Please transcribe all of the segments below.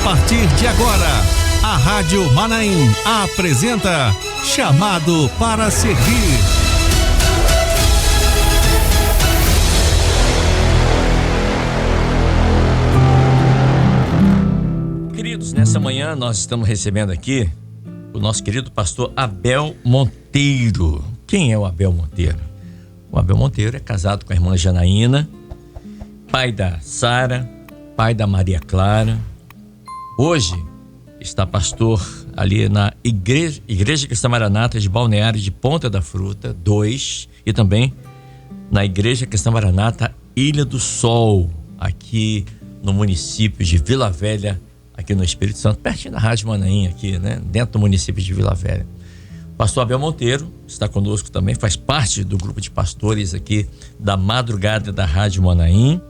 partir de agora, a Rádio Manaim apresenta Chamado para Servir. Queridos, nessa manhã nós estamos recebendo aqui o nosso querido pastor Abel Monteiro. Quem é o Abel Monteiro? O Abel Monteiro é casado com a irmã Janaína, pai da Sara, pai da Maria Clara. Hoje está pastor ali na Igreja Cristã Maranata de Balneário de Ponta da Fruta 2 e também na Igreja Cristã Maranata Ilha do Sol, aqui no município de Vila Velha, aqui no Espírito Santo, pertinho da Rádio Manaim aqui, né? Dentro do município de Vila Velha. Pastor Abel Monteiro está conosco também, faz parte do grupo de pastores aqui da madrugada da Rádio Manaim.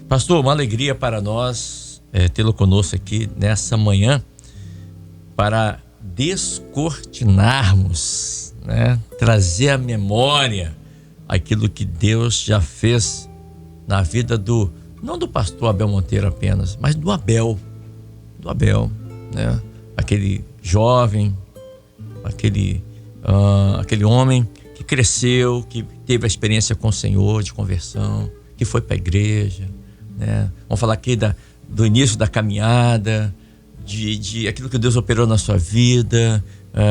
Pastor, uma alegria para nós tê-lo conosco aqui nessa manhã para descortinarmos, né? Trazer à memória aquilo que Deus já fez na vida não do pastor Abel Monteiro apenas, mas do Abel, né? Aquele jovem, aquele homem que cresceu, que teve a experiência com o Senhor de conversão, que foi para a igreja, né? Vamos falar aqui do início da caminhada, de aquilo que Deus operou na sua vida,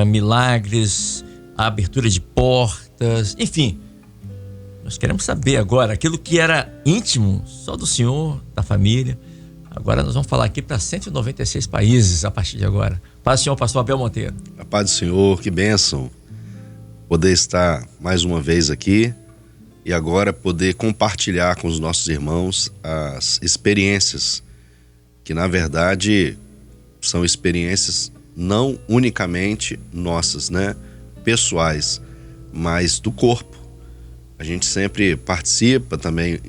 milagres, a abertura de portas, enfim. Nós queremos saber agora aquilo que era íntimo só do Senhor, da família. Agora nós vamos falar aqui para 196 países a partir de agora. Paz do Senhor, pastor Abel Monteiro. A paz do Senhor, que bênção poder estar mais uma vez aqui e agora poder compartilhar com os nossos irmãos as experiências que na verdade são experiências não unicamente nossas, né, pessoais, mas do corpo. A gente sempre participa também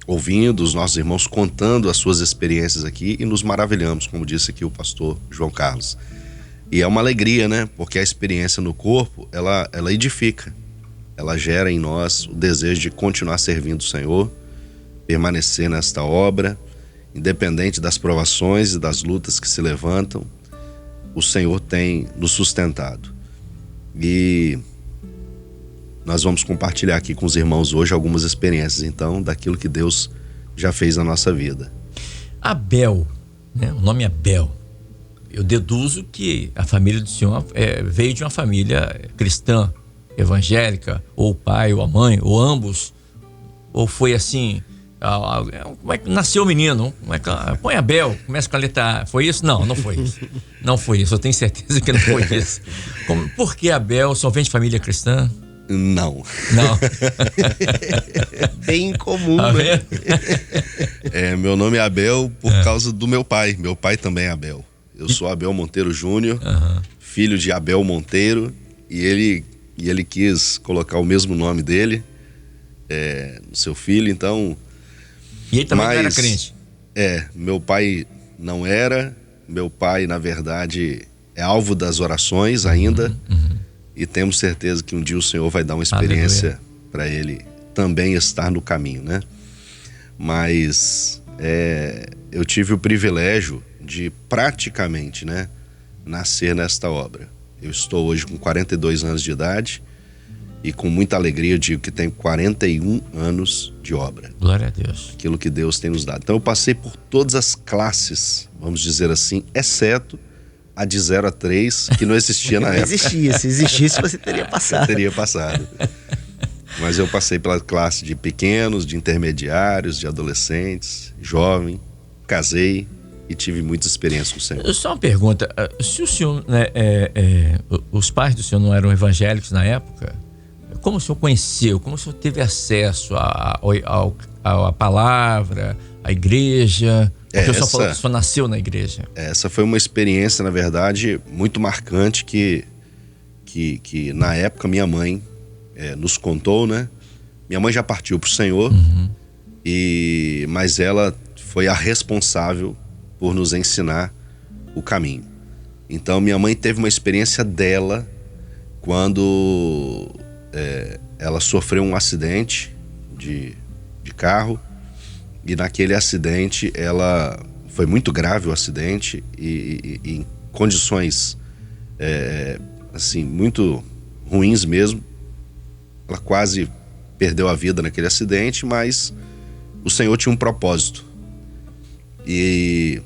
ouvindo os nossos irmãos contando as suas experiências aqui e nos maravilhamos, como disse aqui o pastor João Carlos. E é uma alegria, né? Porque a experiência no corpo, ela edifica. Ela gera em nós o desejo de continuar servindo o Senhor, permanecer nesta obra, independente das provações e das lutas que se levantam, o Senhor tem nos sustentado. E nós vamos compartilhar aqui com os irmãos hoje algumas experiências, então, daquilo que Deus já fez na nossa vida. Abel, né? O nome Abel. Eu deduzo que a família do senhor veio de uma família cristã, evangélica, ou o pai, ou a mãe, ou ambos, ou foi assim, como é que nasceu o menino? Põe Abel, começa com a letra A. Foi isso? Não foi isso. Não foi isso, eu tenho certeza que não foi isso. Por que Abel? O senhor vem de família cristã? Não. Bem incomum, Tá né? Meu nome é Abel por causa do meu pai. Meu pai também é Abel. Eu sou Abel Monteiro Júnior, filho de Abel Monteiro, e ele quis colocar o mesmo nome dele no seu filho, então... E ele também não era crente? Meu pai não era. Meu pai, na verdade, é alvo das orações ainda. E temos certeza que um dia o Senhor vai dar uma experiência para ele também estar no caminho, né? Mas eu tive o privilégio de praticamente, né, nascer nesta obra. Eu estou hoje com 42 anos de idade e com muita alegria eu digo que tenho 41 anos de obra. Glória a Deus. Aquilo que Deus tem nos dado. Então eu passei por todas as classes, vamos dizer assim, exceto a de 0 a 3, que não existia na época. Se existisse, você teria passado. Eu teria passado. Mas eu passei pela classe de pequenos, de intermediários, de adolescentes, jovem, casei e tive muitas experiências com o Senhor. Só uma pergunta, se o senhor, os pais do senhor não eram evangélicos na época, como o senhor conheceu, como o senhor teve acesso à palavra, à igreja? Porque o senhor falou que o senhor nasceu na igreja. Essa foi uma experiência, na verdade, muito marcante que na época minha mãe nos contou, né? Minha mãe já partiu para o Senhor, mas ela foi a responsável por nos ensinar o caminho. Então minha mãe teve uma experiência dela quando ela sofreu um acidente de carro, e naquele acidente ela foi muito grave o acidente e em condições assim, muito ruins mesmo. Ela quase perdeu a vida naquele acidente, mas o Senhor tinha um propósito. E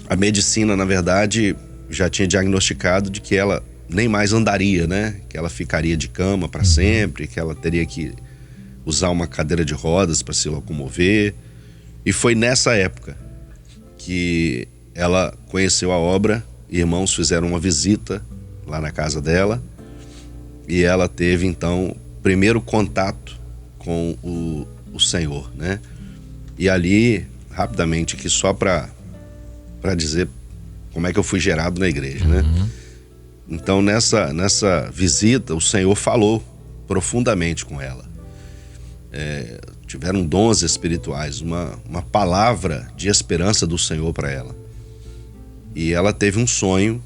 a medicina, na verdade, já tinha diagnosticado de que ela nem mais andaria, né? Que ela ficaria de cama para sempre, que ela teria que usar uma cadeira de rodas para se locomover. E foi nessa época que ela conheceu a obra, irmãos fizeram uma visita lá na casa dela e ela teve então primeiro contato com o Senhor, né? E ali, rapidamente, aqui só para dizer como é que eu fui gerado na igreja, né? Então nessa visita o Senhor falou profundamente com ela. Tiveram dons espirituais, uma palavra de esperança do Senhor para ela. E ela teve um sonho,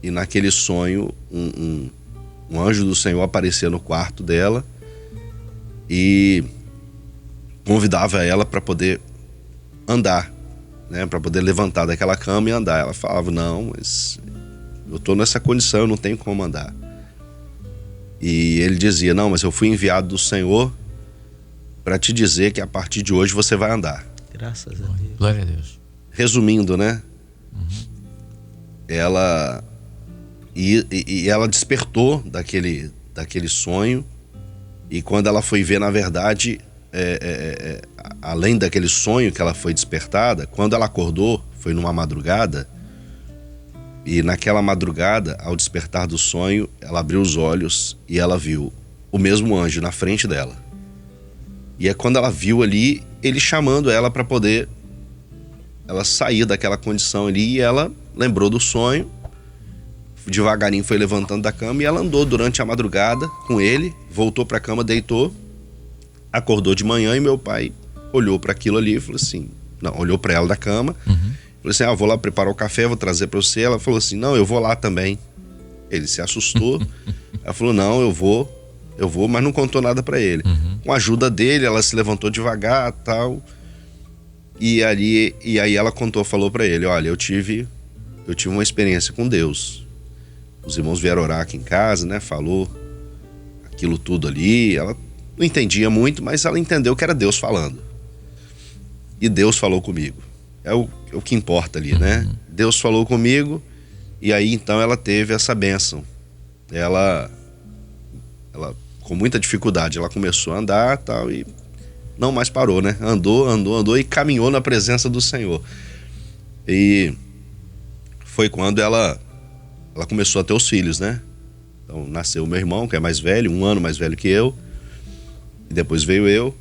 e naquele sonho um anjo do Senhor apareceu no quarto dela e convidava ela para poder andar, né, para poder levantar daquela cama e andar. Ela falava: não, mas eu tô nessa condição, eu não tenho como andar. E ele dizia: não, mas eu fui enviado do Senhor para te dizer que a partir de hoje você vai andar. Graças a Deus. Glória a Deus. Resumindo, né? Ela e ela despertou daquele sonho, e quando ela foi ver, na verdade, além daquele sonho que ela foi despertada, quando ela acordou, foi numa madrugada, e naquela madrugada, ao despertar do sonho, ela abriu os olhos e ela viu o mesmo anjo na frente dela. E é quando ela viu ali, ele chamando ela para poder ela sair daquela condição ali, e ela lembrou do sonho, devagarinho foi levantando da cama e ela andou durante a madrugada com ele, voltou para a cama, deitou, acordou de manhã e meu pai olhou para aquilo ali e falou assim, não, olhou para ela da cama, falou assim: vou lá preparar o café, vou trazer para você. Ela falou assim: não, eu vou lá também. Ele se assustou. Ela falou: não, eu vou, mas não contou nada para ele. Com a ajuda dele, ela se levantou devagar, tal. E aí ela falou para ele: olha, eu tive uma experiência com Deus. Os irmãos vieram orar aqui em casa, né? Falou aquilo tudo ali. Ela não entendia muito, mas ela entendeu que era Deus falando. E Deus falou comigo. É o que importa ali, né? Deus falou comigo, e aí então ela teve essa bênção. Ela com muita dificuldade, ela começou a andar, tal, e não mais parou, né? Andou e caminhou na presença do Senhor. E foi quando ela começou a ter os filhos, né? Então nasceu o meu irmão, que é mais velho, 1 ano mais velho que eu, e depois veio eu,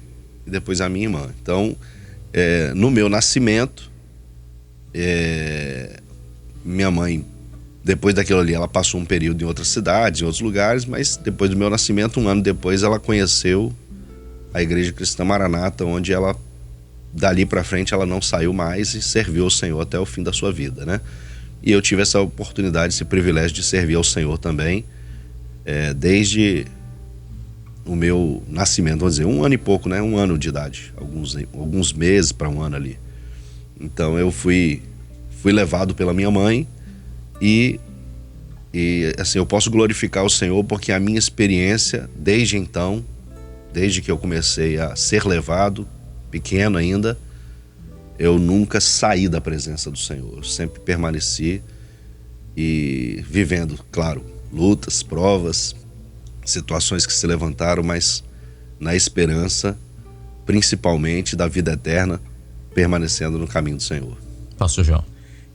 e depois a minha irmã. Então, no meu nascimento, minha mãe, depois daquilo ali, ela passou um período em outras cidades, em outros lugares, mas depois do meu nascimento, 1 ano depois, ela conheceu a Igreja Cristã Maranata, onde ela, dali para frente, ela não saiu mais e serviu ao Senhor até o fim da sua vida, né? E eu tive essa oportunidade, esse privilégio de servir ao Senhor também, desde o meu nascimento, vamos dizer, 1 ano e pouco, né? 1 ano de idade, alguns meses para 1 ano ali. Então eu fui levado pela minha mãe e assim, eu posso glorificar o Senhor porque a minha experiência desde então, desde que eu comecei a ser levado, pequeno ainda, eu nunca saí da presença do Senhor. Eu sempre permaneci e vivendo, claro, lutas, provas, situações que se levantaram, mas na esperança, principalmente da vida eterna, permanecendo no caminho do Senhor. Pastor João.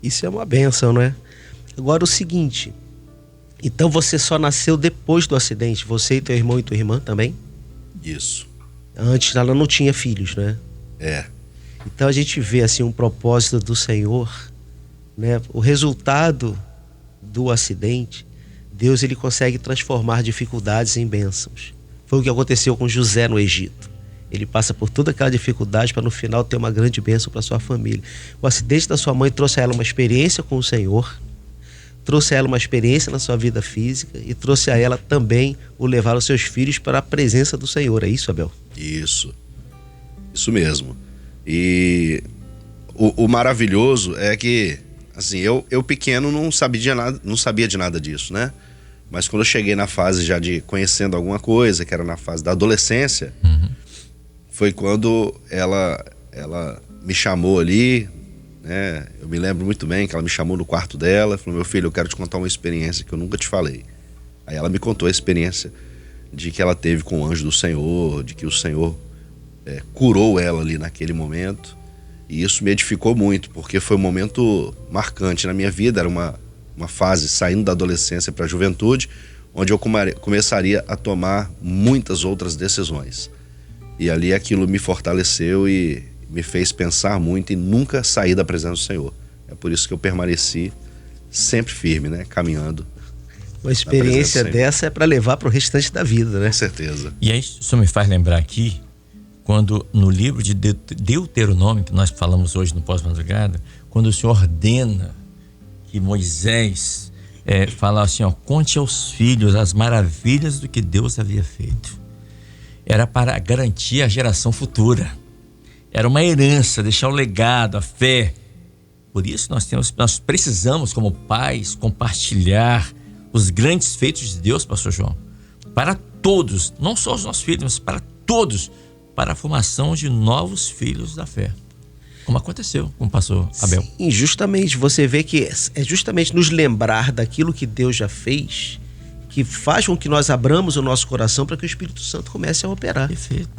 Isso é uma bênção, né? Agora o seguinte, então você só nasceu depois do acidente, você e teu irmão e tua irmã também? Isso. Antes ela não tinha filhos, né? Então a gente vê assim um propósito do Senhor, né? O resultado do acidente, Deus ele consegue transformar dificuldades em bênçãos. Foi o que aconteceu com José no Egito. Ele passa por toda aquela dificuldade para no final ter uma grande bênção para sua família. O acidente da sua mãe trouxe a ela uma experiência com o Senhor, trouxe a ela uma experiência na sua vida física e trouxe a ela também o levar os seus filhos para a presença do Senhor. É isso, Abel? Isso mesmo. E O maravilhoso é que, assim, eu pequeno não sabia de nada disso, né? Mas quando eu cheguei na fase já de conhecendo alguma coisa, que era na fase da adolescência, foi quando ela me chamou ali, né? Eu me lembro muito bem que ela me chamou no quarto dela e falou: meu filho, eu quero te contar uma experiência que eu nunca te falei. Aí ela me contou a experiência de que ela teve com o anjo do Senhor, de que o Senhor curou ela ali naquele momento. E isso me edificou muito, porque foi um momento marcante na minha vida. Era uma fase saindo da adolescência para a juventude, onde eu começaria a tomar muitas outras decisões. E ali aquilo me fortaleceu e me fez pensar muito e nunca sair da presença do Senhor. É por isso que eu permaneci sempre firme, né? Caminhando. Uma experiência dessa é para levar para o restante da vida, né? Com certeza. E aí isso me faz lembrar aqui, quando no livro de Deuteronômio, que nós falamos hoje no pós-madrugada, quando o Senhor ordena que Moisés fala assim, ó, conte aos filhos as maravilhas do que Deus havia feito. Era para garantir a geração futura. Era uma herança, deixar o legado, a fé. Por isso nós precisamos, como pais, compartilhar os grandes feitos de Deus, pastor João, para todos, não só os nossos filhos, mas para todos, para a formação de novos filhos da fé. Como aconteceu com o pastor Abel. Sim, justamente, você vê que é justamente nos lembrar daquilo que Deus já fez que faz com que nós abramos o nosso coração para que o Espírito Santo comece a operar. Perfeito.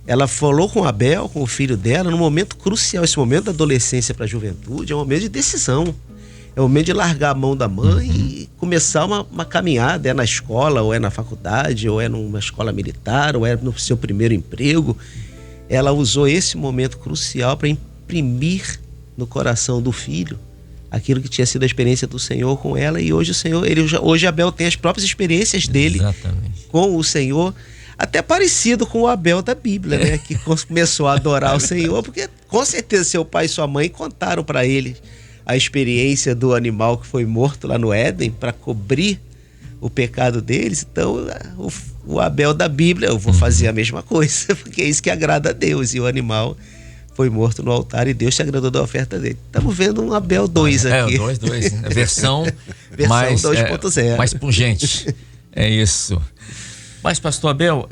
Ela falou com Abel, com o filho dela, num momento crucial. Esse momento da adolescência para a juventude é um momento de decisão. É o momento de largar a mão da mãe e começar uma caminhada. É na escola, ou é na faculdade, ou é numa escola militar, ou é no seu primeiro emprego. Ela usou esse momento crucial para imprimir no coração do filho aquilo que tinha sido a experiência do Senhor com ela. E hoje hoje Abel tem as próprias experiências dele. Exatamente. Com o Senhor, até parecido com o Abel da Bíblia, né? Que começou a adorar o Senhor, porque com certeza seu pai e sua mãe contaram para ele a experiência do animal que foi morto lá no Éden para cobrir o pecado deles. Então o Abel da Bíblia, eu vou fazer a mesma coisa, porque é isso que agrada a Deus. E o animal foi morto no altar e Deus se agradou da oferta dele. Estamos vendo um Abel 2 aqui. O 2, né? Versão 2.0. Mais pungente. É isso. Mas, pastor Abel,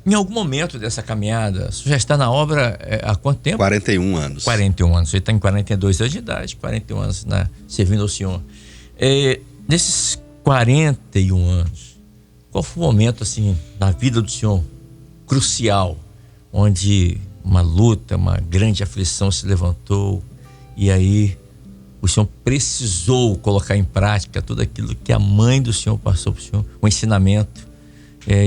em algum momento dessa caminhada, você já está na obra há quanto tempo? 41 anos. 41 anos. Você está em 42 anos de idade, 41 anos servindo ao Senhor. Nesses 41 anos, qual foi o momento, assim, na vida do Senhor, crucial, onde uma luta, uma grande aflição se levantou e aí o Senhor precisou colocar em prática tudo aquilo que a mãe do Senhor passou para o Senhor, o ensinamento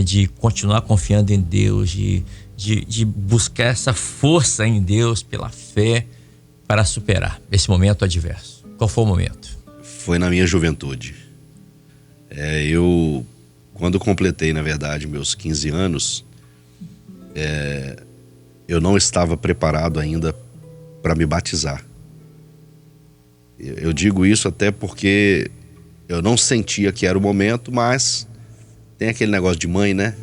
de continuar confiando em Deus, de buscar essa força em Deus pela fé para superar esse momento adverso. Qual foi o momento? Foi na minha juventude. Eu, quando completei, na verdade, meus 15 anos, eu não estava preparado ainda para me batizar. Eu digo isso até porque eu não sentia que era o momento, mas tem aquele negócio de mãe, né?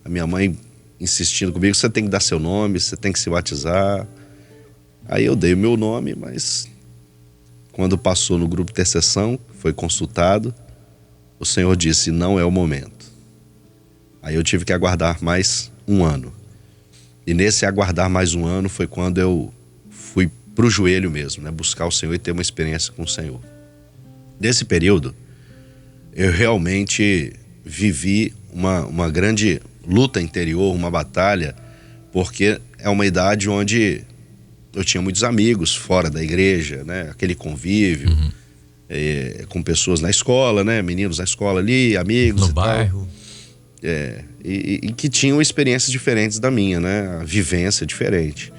A minha mãe insistindo comigo, você tem que dar seu nome, você tem que se batizar. Aí eu dei o meu nome, mas quando passou no grupo de intercessão, foi consultado, o Senhor disse, não é o momento. Aí eu tive que aguardar mais um ano. E nesse aguardar mais um ano foi quando eu fui pro joelho mesmo, né? Buscar o Senhor e ter uma experiência com o Senhor. Nesse período, eu realmente vivi uma grande luta interior, uma batalha, porque é uma idade onde eu tinha muitos amigos fora da igreja, né? Aquele convívio com pessoas na escola, né? Meninos na escola ali, amigos no bairro. E que tinham experiências diferentes da minha, né? A vivência diferente.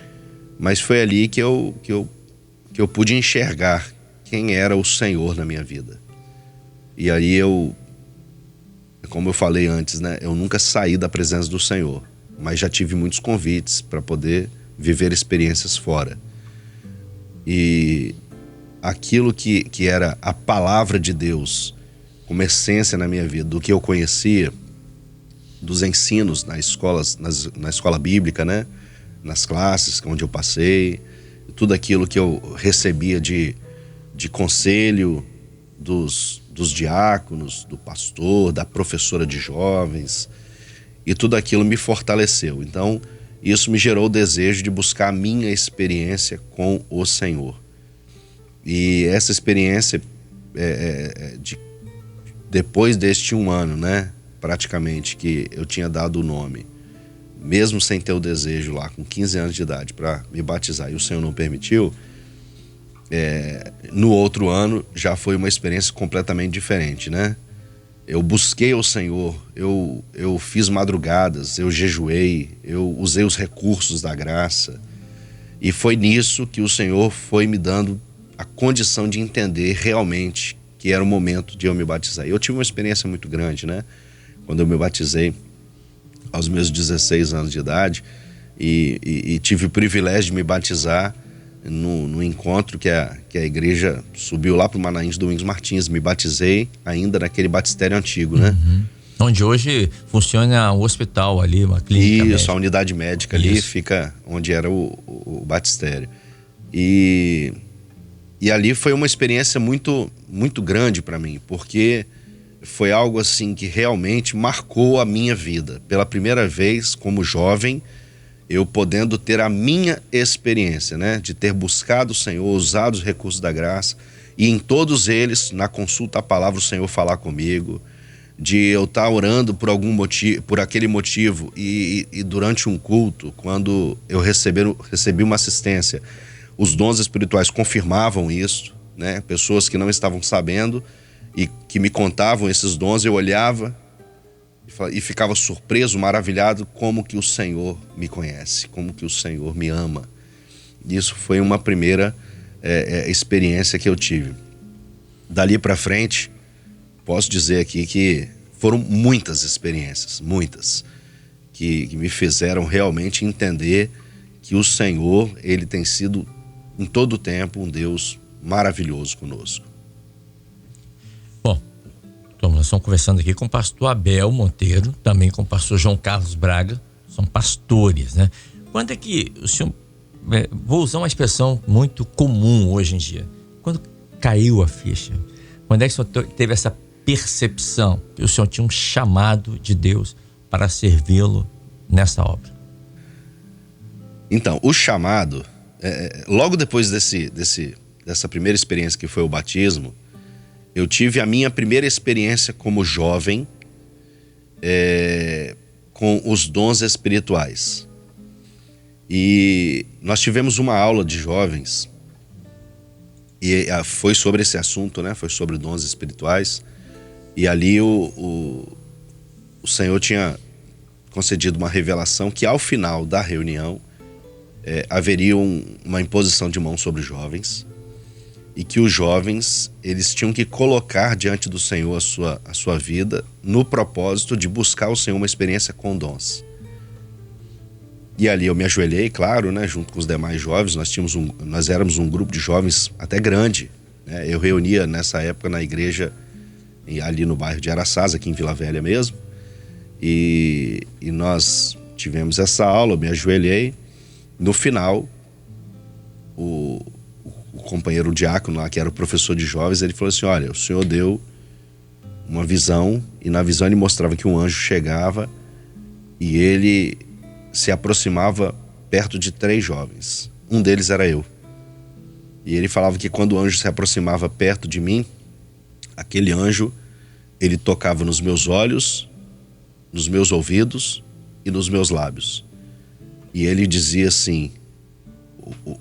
Mas foi ali que eu pude enxergar quem era o Senhor na minha vida. E aí como eu falei antes, né? Eu nunca saí da presença do Senhor, mas já tive muitos convites para poder viver experiências fora. E aquilo que era a palavra de Deus como essência na minha vida, do que eu conhecia, dos ensinos na escola bíblica, né? Nas classes onde eu passei, tudo aquilo que eu recebia de conselho dos diáconos, do pastor, da professora de jovens, e tudo aquilo me fortaleceu. Então, isso me gerou o desejo de buscar a minha experiência com o Senhor. E essa experiência, depois deste 1 ano, né, praticamente, que eu tinha dado o nome, mesmo sem ter o desejo lá, com 15 anos de idade, para me batizar, e o Senhor não permitiu, no outro ano já foi uma experiência completamente diferente, né? Eu busquei o Senhor, eu fiz madrugadas, eu jejuei, eu usei os recursos da graça, e foi nisso que o Senhor foi me dando a condição de entender realmente que era o momento de eu me batizar. E eu tive uma experiência muito grande, né? Quando eu me batizei aos meus 16 anos de idade, e tive o privilégio de me batizar no encontro que a igreja subiu lá para o Manaim de Domingos Martins. Me batizei ainda naquele batistério antigo, né? Onde hoje funciona um hospital ali, uma clínica Isso, médica. a unidade médica ali fica onde era o batistério. E ali foi uma experiência muito, muito grande para mim, porque foi algo assim que realmente marcou a minha vida. Pela primeira vez, como jovem, eu podendo ter a minha experiência, né? De ter buscado o Senhor, usado os recursos da graça, e em todos eles, na consulta à palavra, o Senhor falar comigo, de eu estar orando por algum motivo, por aquele motivo, e durante um culto, quando eu recebi uma assistência, os dons espirituais confirmavam isso, né? Pessoas que não estavam sabendo e que me contavam esses dons, eu olhava e ficava surpreso, maravilhado, como que o Senhor me conhece, como que o Senhor me ama. Isso foi uma primeira experiência que eu tive. Dali para frente, posso dizer aqui que foram muitas experiências, muitas, que me fizeram realmente entender que o Senhor, Ele tem sido em todo o tempo um Deus maravilhoso conosco. Bom, então nós estamos conversando aqui com o pastor Abel Monteiro, também com o pastor João Carlos Braga, são pastores, né? Quando é que o senhor, vou usar uma expressão muito comum hoje em dia, quando caiu a ficha, quando é que o senhor teve essa percepção que o senhor tinha um chamado de Deus para servi-lo nessa obra? Então, o chamado, logo depois dessa primeira experiência que foi o batismo, eu tive a minha primeira experiência como jovem com os dons espirituais. E nós tivemos uma aula de jovens e foi sobre esse assunto, né? Foi sobre dons espirituais. E ali o Senhor tinha concedido uma revelação que ao final da reunião haveria uma imposição de mão sobre os jovens, e que os jovens, eles tinham que colocar diante do Senhor a sua vida no propósito de buscar o Senhor uma experiência com dons. E ali eu me ajoelhei, claro, né, junto com os demais jovens. Nós éramos um grupo de jovens até grande, né? Eu reunia nessa época na igreja ali no bairro de Araçás, aqui em Vila Velha mesmo, e nós tivemos essa aula, eu me ajoelhei. No final, o companheiro diácono lá, que era o professor de jovens, ele falou assim: olha, o senhor deu uma visão, e na visão ele mostrava que um anjo chegava e ele se aproximava perto de 3 jovens. Um deles era eu. E ele falava que quando o anjo se aproximava perto de mim, aquele anjo, ele tocava nos meus olhos, nos meus ouvidos e nos meus lábios. E ele dizia assim,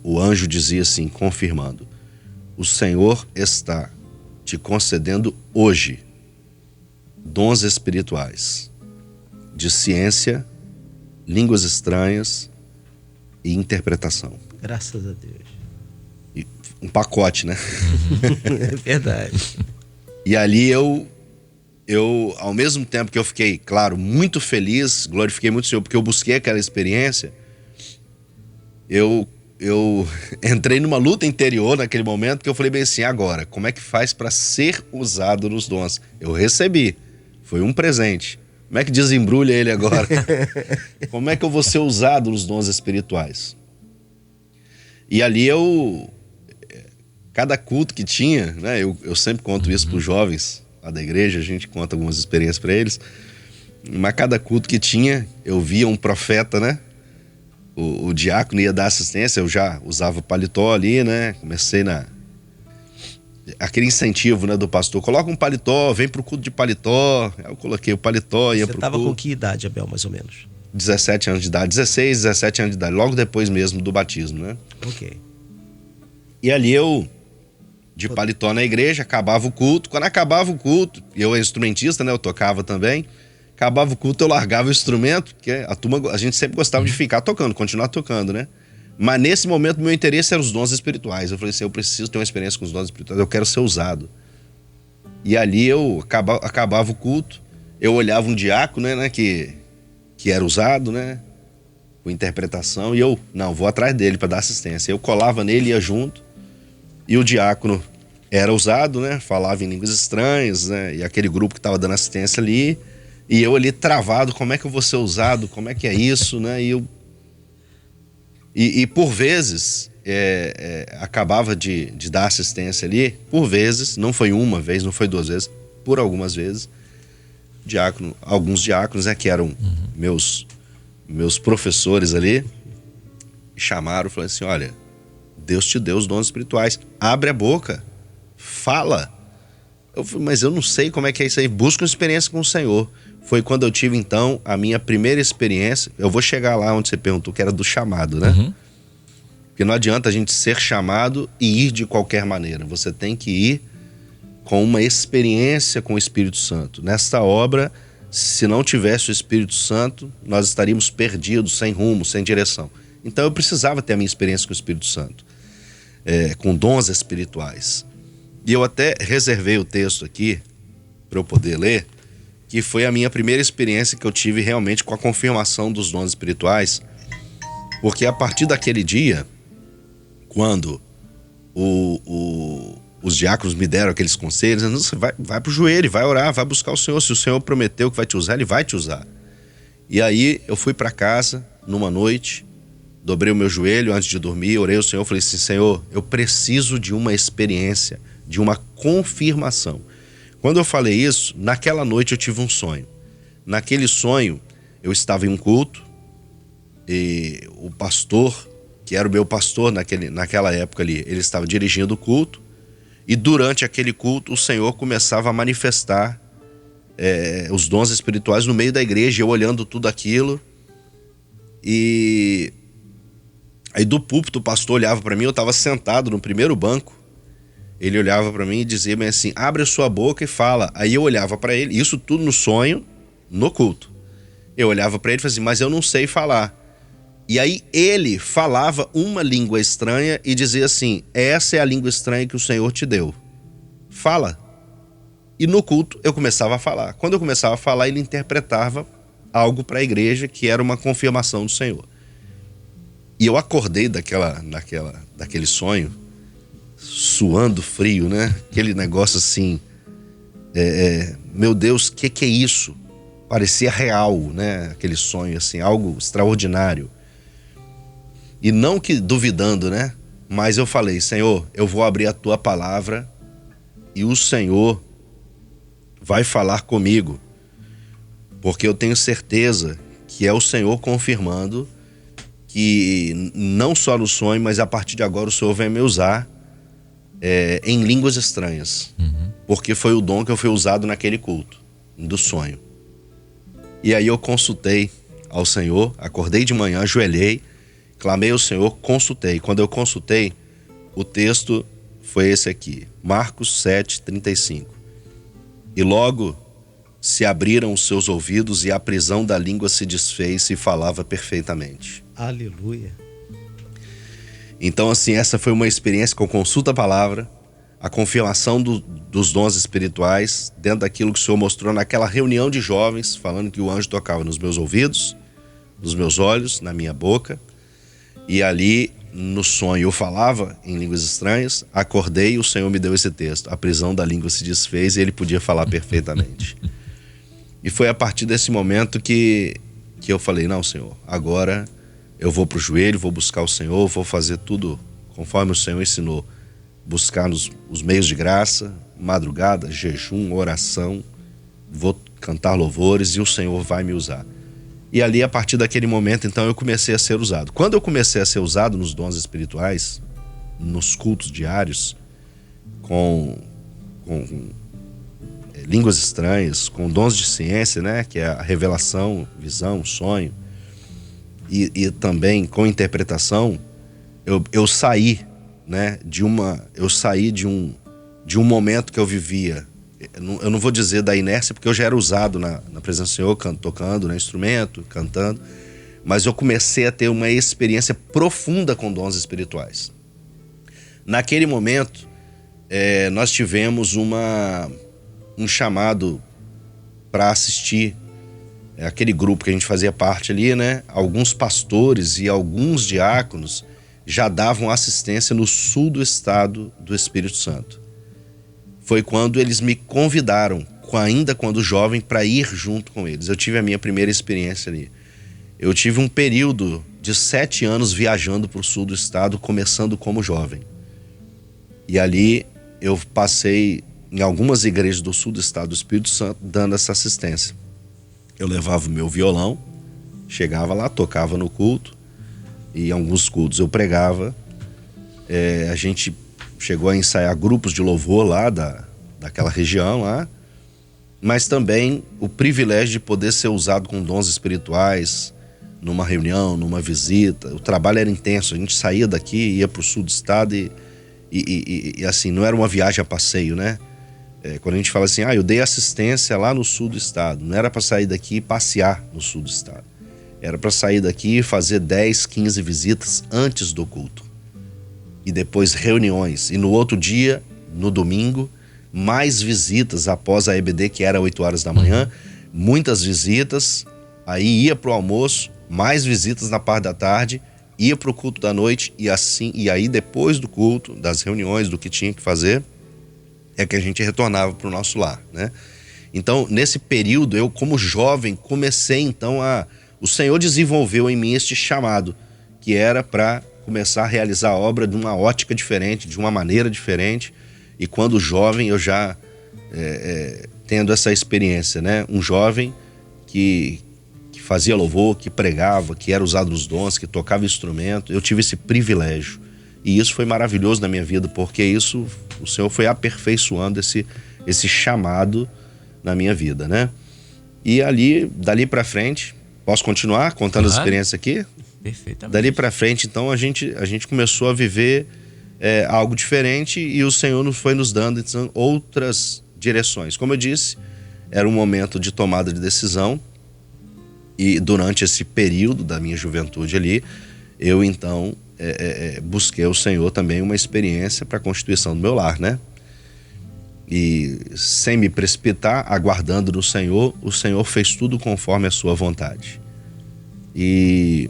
o anjo dizia assim, confirmando: o Senhor está te concedendo hoje dons espirituais de ciência, línguas estranhas e interpretação. Graças a Deus. E um pacote, né? É verdade. E ali eu, ao mesmo tempo que eu fiquei, claro, muito feliz, glorifiquei muito o Senhor, porque eu busquei aquela experiência, eu entrei numa luta interior naquele momento, que eu falei bem assim: agora, como é que faz para ser usado nos dons? Eu recebi, foi um presente. Como é que desembrulha ele agora? Como é que eu vou ser usado nos dons espirituais? E ali cada culto que tinha, né? Eu sempre conto isso para os jovens lá da igreja, a gente conta algumas experiências para eles. Mas cada culto que tinha, eu via um profeta, né? O diácono ia dar assistência, eu já usava paletó ali, né? Comecei aquele incentivo, né, do pastor, coloca um paletó, vem pro culto de paletó. Eu coloquei o paletó, ia pro culto. Você tava com que idade, Abel, mais ou menos? 17 anos de idade, 16, 17 anos de idade, logo depois mesmo do batismo, né? Ok. E ali eu, de paletó na igreja, acabava o culto. Quando acabava o culto, eu era instrumentista, né, eu tocava também. Acabava o culto, eu largava o instrumento, porque a gente sempre gostava de ficar tocando, continuar tocando, né? Mas nesse momento, meu interesse era os dons espirituais. Eu falei assim, eu preciso ter uma experiência com os dons espirituais, eu quero ser usado. E ali eu acabava o culto, eu olhava um diácono, né, que era usado, né, com interpretação, e eu, não, vou atrás dele para dar assistência. Eu colava nele, ia junto, e o diácono era usado, né, falava em línguas estranhas, né, e aquele grupo que estava dando assistência ali, e eu ali travado, como é que eu vou ser usado, como é que é isso, né, e por vezes, acabava de dar assistência ali, por vezes, não foi uma vez, não foi duas vezes, por algumas vezes, alguns diáconos, né, que eram meus professores ali, chamaram e falaram assim, olha, Deus te deu os dons espirituais, abre a boca, fala. Eu falei, mas eu não sei como é que é isso aí, busca uma experiência com o Senhor. Foi quando eu tive, então, a minha primeira experiência. Eu vou chegar lá onde você perguntou, que era do chamado, né? Porque não adianta a gente ser chamado e ir de qualquer maneira. Você tem que ir com uma experiência com o Espírito Santo. Nesta obra, se não tivesse o Espírito Santo, nós estaríamos perdidos, sem rumo, sem direção. Então eu precisava ter a minha experiência com o Espírito Santo, com dons espirituais. E eu até reservei o texto aqui para eu poder ler, que foi a minha primeira experiência que eu tive realmente com a confirmação dos dons espirituais, porque a partir daquele dia, quando os diáconos me deram aqueles conselhos, você vai pro joelho, vai orar, vai buscar o Senhor, se o Senhor prometeu que vai te usar, Ele vai te usar. E aí eu fui para casa numa noite, dobrei o meu joelho antes de dormir, orei ao Senhor, falei assim, Senhor, eu preciso de uma experiência, de uma confirmação. Quando eu falei isso, naquela noite eu tive um sonho. Naquele sonho, eu estava em um culto e o pastor, que era o meu pastor naquela época ali, ele estava dirigindo o culto e durante aquele culto o Senhor começava a manifestar os dons espirituais no meio da igreja, eu olhando tudo aquilo. E aí do púlpito o pastor olhava para mim, eu estava sentado no primeiro banco. Ele olhava para mim e dizia bem assim, abre a sua boca e fala. Aí eu olhava para ele, isso tudo no sonho, no culto. Eu olhava para ele e falava assim, mas eu não sei falar. E aí ele falava uma língua estranha e dizia assim, essa é a língua estranha que o Senhor te deu. Fala. E no culto eu começava a falar. Quando eu começava a falar, ele interpretava algo para a igreja que era uma confirmação do Senhor. E eu acordei daquele sonho, suando frio, né? Aquele negócio assim, meu Deus, que é isso? Parecia real, né? Aquele sonho assim, algo extraordinário. E não que duvidando, né? Mas eu falei, Senhor, eu vou abrir a tua palavra e o Senhor vai falar comigo, porque eu tenho certeza que é o Senhor confirmando que não só no sonho, mas a partir de agora o Senhor vai me usar em línguas estranhas, porque foi o dom que eu fui usado naquele culto do sonho. E aí eu consultei ao Senhor, acordei de manhã, ajoelhei, clamei ao Senhor, consultei. Quando eu consultei, o texto foi esse aqui, Marcos 7:35. E logo se abriram os seus ouvidos e a prisão da língua se desfez e falava perfeitamente. Aleluia. Então, assim, essa foi uma experiência que eu consulto a palavra, a confirmação dos dons espirituais, dentro daquilo que o Senhor mostrou naquela reunião de jovens, falando que o anjo tocava nos meus ouvidos, nos meus olhos, na minha boca. E ali, no sonho, eu falava em línguas estranhas, acordei e o Senhor me deu esse texto. A prisão da língua se desfez e ele podia falar perfeitamente. E foi a partir desse momento que eu falei, não, Senhor, agora eu vou pro joelho, vou buscar o Senhor, vou fazer tudo conforme o Senhor ensinou, buscar os meios de graça, madrugada, jejum, oração, vou cantar louvores e o Senhor vai me usar. E ali, a partir daquele momento, então, eu comecei a ser usado. Quando eu comecei a ser usado nos dons espirituais, nos cultos diários, com línguas estranhas, com dons de ciência, né, que é a revelação, visão, sonho, e também com interpretação, eu saí, né, de um momento que eu vivia. Eu não vou dizer da inércia, porque eu já era usado na presença do Senhor, tocando, né, instrumento, cantando, mas eu comecei a ter uma experiência profunda com dons espirituais. Naquele momento, nós tivemos um chamado para assistir aquele grupo que a gente fazia parte ali, né? Alguns pastores e alguns diáconos já davam assistência no sul do estado do Espírito Santo. Foi quando eles me convidaram, ainda quando jovem, para ir junto com eles. Eu tive a minha primeira experiência ali. Eu tive um período de 7 anos viajando para o sul do estado, começando como jovem. E ali eu passei em algumas igrejas do sul do estado do Espírito Santo dando essa assistência. Eu levava o meu violão, chegava lá, tocava no culto, e em alguns cultos eu pregava. A gente chegou a ensaiar grupos de louvor lá daquela região lá, mas também o privilégio de poder ser usado com dons espirituais numa reunião, numa visita. O trabalho era intenso, a gente saía daqui, ia para o sul do estado e assim, não era uma viagem a passeio, né? Quando a gente fala assim, eu dei assistência lá no sul do estado, não era para sair daqui e passear no sul do estado. Era para sair daqui e fazer 10, 15 visitas antes do culto. E depois reuniões. E no outro dia, no domingo, mais visitas após a EBD, que era 8 horas da manhã. Muitas visitas, aí ia pro almoço, mais visitas na parte da tarde, ia pro culto da noite e aí depois do culto, das reuniões, do que tinha que fazer, é que a gente retornava pro nosso lar, né? Então, nesse período, eu como jovem comecei então o Senhor desenvolveu em mim este chamado, que era para começar a realizar a obra de uma ótica diferente, de uma maneira diferente. E quando jovem eu já tendo essa experiência, né? Um jovem que fazia louvor, que pregava, que era usado nos dons, que tocava instrumento. Eu tive esse privilégio. E isso foi maravilhoso na minha vida, porque isso o Senhor foi aperfeiçoando esse chamado na minha vida, né? E dali para frente, posso continuar contando as experiências aqui? Perfeitamente. Dali para frente, então, a gente começou a viver algo diferente e o Senhor foi nos dando então, outras direções. Como eu disse, era um momento de tomada de decisão e durante esse período da minha juventude ali, eu então busquei ao Senhor também uma experiência para a constituição do meu lar, né? E sem me precipitar, aguardando no Senhor, o Senhor fez tudo conforme a sua vontade. E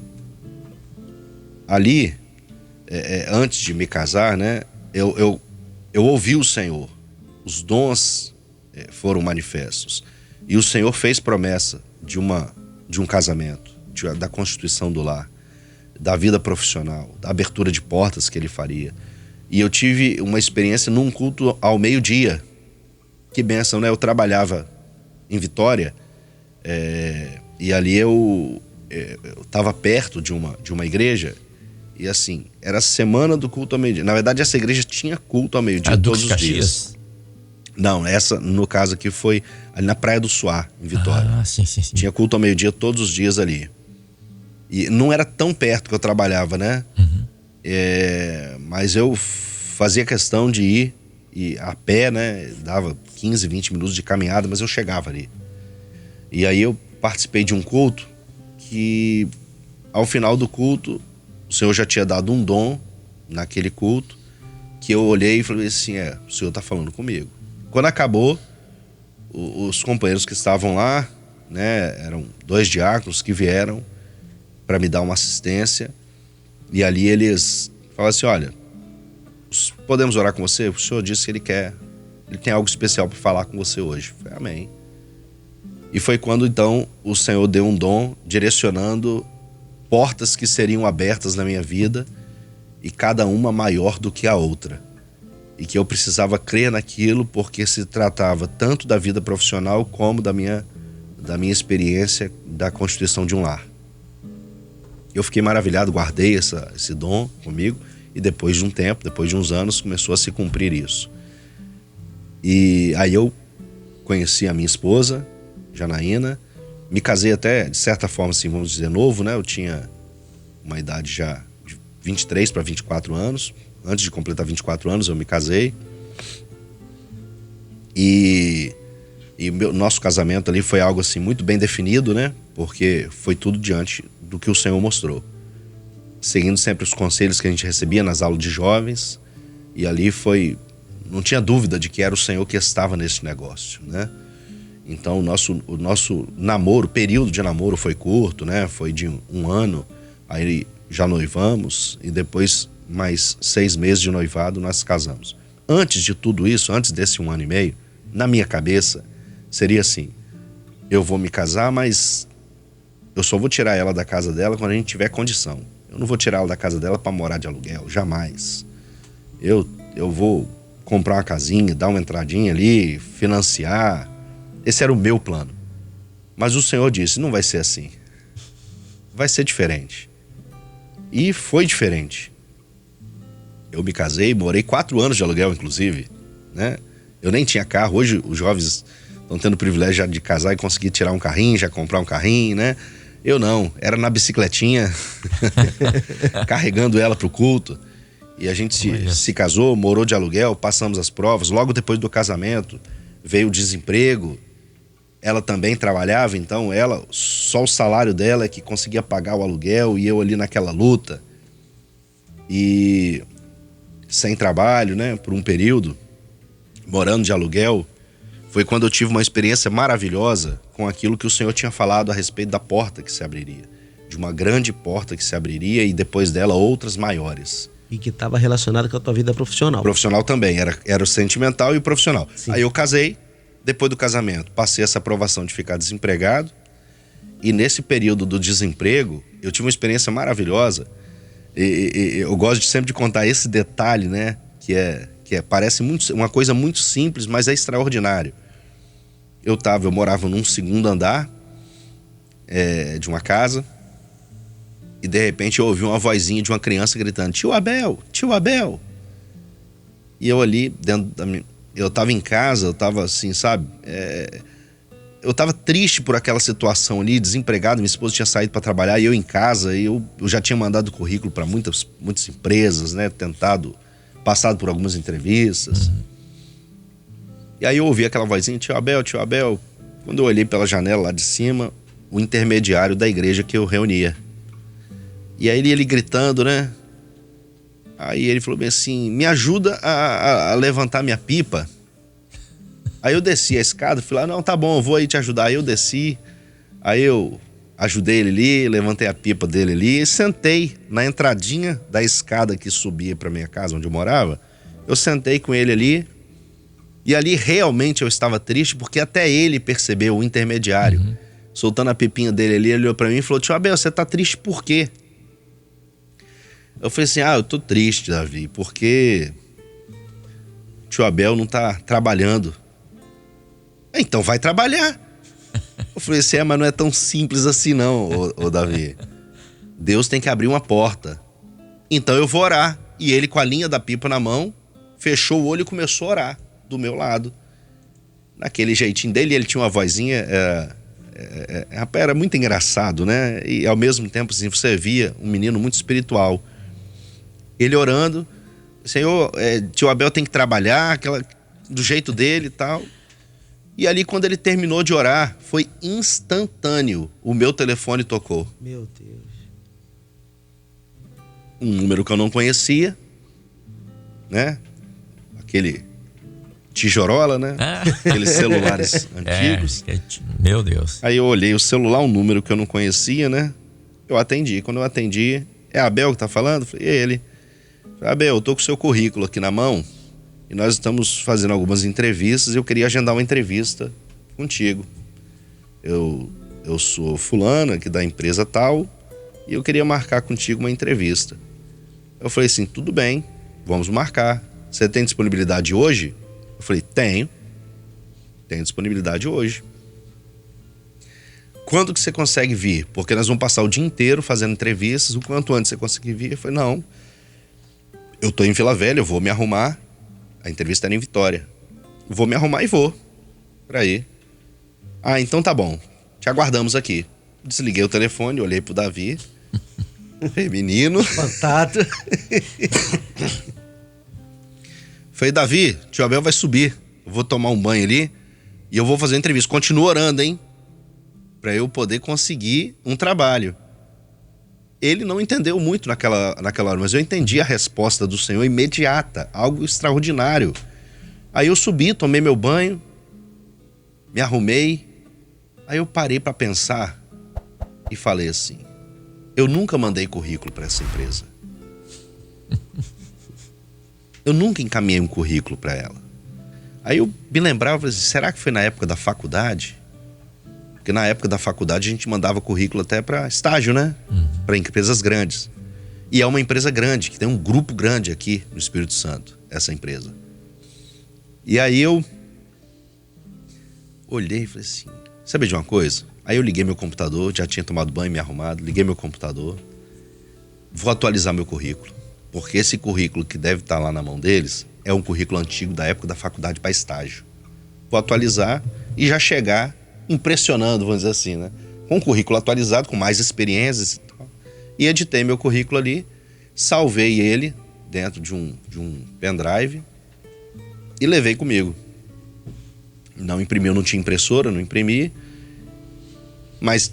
ali, antes de me casar, né, eu ouvi o Senhor. Os dons foram manifestos. E o Senhor fez promessa de um casamento, da constituição do lar, da vida profissional, da abertura de portas que Ele faria. E eu tive uma experiência num culto ao meio-dia. Que bênção, né? Eu trabalhava em Vitória e ali eu estava perto de uma igreja. E assim, era a semana do culto ao meio-dia. Na verdade, essa igreja tinha culto ao meio-dia todos os dias. Não, essa, no caso aqui, foi ali na Praia do Suá, em Vitória. Sim. Tinha culto ao meio-dia todos os dias ali. E não era tão perto que eu trabalhava, né? Uhum. Mas eu fazia questão de ir a pé, né? Dava 15, 20 minutos de caminhada, mas eu chegava ali. E aí eu participei de um culto que, ao final do culto, o Senhor já tinha dado um dom naquele culto, que eu olhei e falei assim, o Senhor está falando comigo. Quando acabou, os companheiros que estavam lá, né, eram 2 diáconos que vieram para me dar uma assistência, e ali eles falaram assim, olha, podemos orar com você? O Senhor disse que Ele tem algo especial para falar com você hoje. Eu falei, amém. E foi quando então o Senhor deu um dom direcionando portas que seriam abertas na minha vida e cada uma maior do que a outra. E que eu precisava crer naquilo porque se tratava tanto da vida profissional como da minha experiência da constituição de um lar. Eu fiquei maravilhado, guardei esse dom comigo e depois de um tempo, depois de uns anos, começou a se cumprir isso. E aí eu conheci a minha esposa, Janaína, me casei até, de certa forma, assim, vamos dizer, novo, né? Eu tinha uma idade já de 23 para 24 anos. Antes de completar 24 anos, eu me casei. E nosso casamento ali foi algo assim muito bem definido, né? Porque foi tudo diante do que o Senhor mostrou. Seguindo sempre os conselhos que a gente recebia nas aulas de jovens. E ali não tinha dúvida de que era o Senhor que estava nesse negócio, né? Então o nosso namoro, o período de namoro foi curto, né? Foi de um ano, aí já noivamos e depois mais 6 meses de noivado nós casamos. Antes de tudo isso, antes desse 1 ano e meio, na minha cabeça seria assim: eu vou me casar, mas eu só vou tirar ela da casa dela quando a gente tiver condição. Eu não vou tirar ela da casa dela para morar de aluguel, jamais. Eu vou comprar uma casinha, dar uma entradinha ali, financiar. Esse era o meu plano. Mas o Senhor disse: não vai ser assim. Vai ser diferente. E foi diferente. Eu me casei, morei 4 anos de aluguel, inclusive, né? Eu nem tinha carro. Hoje os jovens estão tendo o privilégio já de casar e conseguir tirar um carrinho, já comprar um carrinho, né? Eu não, era na bicicletinha, carregando ela pro culto. E a gente se casou, morou de aluguel, passamos as provas. Logo depois do casamento veio o desemprego. Ela também trabalhava, então só o salário dela é que conseguia pagar o aluguel, e eu ali naquela luta. E sem trabalho, né, por um período, morando de aluguel, foi quando eu tive uma experiência maravilhosa com aquilo que o Senhor tinha falado a respeito da porta que se abriria. De uma grande porta que se abriria e depois dela outras maiores. E que estava relacionado com a tua vida profissional. Profissional também, era o sentimental e o profissional. Sim. Aí eu casei, depois do casamento passei essa aprovação de ficar desempregado, e nesse período do desemprego eu tive uma experiência maravilhosa. E eu gosto sempre de contar esse detalhe, né? Que parece uma coisa muito simples, mas é extraordinário. Eu morava num segundo andar de uma casa, e de repente eu ouvi uma vozinha de uma criança gritando: tio Abel, tio Abel. E eu ali eu tava em casa, eu tava assim, sabe? Eu tava triste por aquela situação ali, desempregado. Minha esposa tinha saído para trabalhar e eu em casa. E eu já tinha mandado currículo para muitas empresas, né? Passado por algumas entrevistas. E aí eu ouvi aquela vozinha: tio Abel, tio Abel. Quando eu olhei pela janela lá de cima, o intermediário da igreja que eu reunia. E aí ele gritando, né? Aí ele falou bem assim: me ajuda a levantar minha pipa. Aí eu desci a escada, fui lá: não, tá bom, eu vou aí te ajudar. Aí eu desci, aí eu ajudei ele ali, levantei a pipa dele ali e sentei na entradinha da escada que subia pra minha casa, onde eu morava. Eu sentei com ele ali, e ali realmente eu estava triste, porque até ele percebeu, o intermediário, soltando a pipinha dele ali, ele olhou pra mim e falou: tio Abel, você tá triste por quê? Eu falei assim: eu tô triste, Davi, porque tio Abel não tá trabalhando. Então vai trabalhar. Eu falei assim: mas não é tão simples assim não, ô Davi. Deus tem que abrir uma porta. Então eu vou orar. E ele, com a linha da pipa na mão, fechou o olho e começou a orar do meu lado. Naquele jeitinho dele, ele tinha uma vozinha, era muito engraçado, né? E ao mesmo tempo, assim, você via um menino muito espiritual. Ele orando: Senhor, tio Abel tem que trabalhar, do jeito dele e tal. E ali, quando ele terminou de orar, foi instantâneo. O meu telefone tocou. Meu Deus. Um número que eu não conhecia, né? Aquele tijorola, né? Aqueles celulares antigos. Meu Deus. Aí eu olhei o celular, um número que eu não conhecia, né? Eu atendi. Quando eu atendi: é Abel que tá falando? Falei: é ele. Falei: Abel, eu tô com o seu currículo aqui na mão. E nós estamos fazendo algumas entrevistas e eu queria agendar uma entrevista contigo. Eu sou fulano aqui da empresa tal e eu queria marcar contigo uma entrevista. Eu falei assim, tudo bem, vamos marcar. Você tem disponibilidade hoje? Eu falei, tenho disponibilidade hoje. Quando que você consegue vir? Porque nós vamos passar o dia inteiro fazendo entrevistas, o quanto antes você conseguir vir. Eu falei, não, eu tô em Vila Velha, eu vou me arrumar. A entrevista era em Vitória. Vou me arrumar e vou pra ir. Ah, então tá bom, te aguardamos aqui. Desliguei o telefone, olhei pro Davi. Falei, menino. Contato. Falei, Davi, tio Abel vai subir. Eu vou tomar um banho ali e eu vou fazer a entrevista. Continua orando, hein? Pra eu poder conseguir um trabalho. Ele não entendeu muito naquela hora, mas eu entendi a resposta do Senhor imediata, algo extraordinário. Aí eu subi, tomei meu banho, me arrumei. Aí eu parei pra pensar e falei assim, eu nunca mandei currículo pra essa empresa. Eu nunca encaminhei um currículo pra ela. Aí eu me lembrava, assim, será que foi na época da faculdade? Porque na época da faculdade a gente mandava currículo até pra estágio, né? Pra empresas grandes. E é uma empresa grande, que tem um grupo grande aqui no Espírito Santo, essa empresa. E aí eu olhei e falei assim, sabe de uma coisa? Aí eu liguei meu computador, já tinha tomado banho, me arrumado, liguei meu computador, vou atualizar meu currículo, porque esse currículo que deve estar lá na mão deles é um currículo antigo da época da faculdade para estágio. Vou atualizar e já chegar impressionando, vamos dizer assim, né? Com um currículo atualizado, com mais experiências e tal. E editei meu currículo ali, salvei ele dentro de um pendrive e levei comigo. Não imprimi, eu não tinha impressora, não imprimi, mas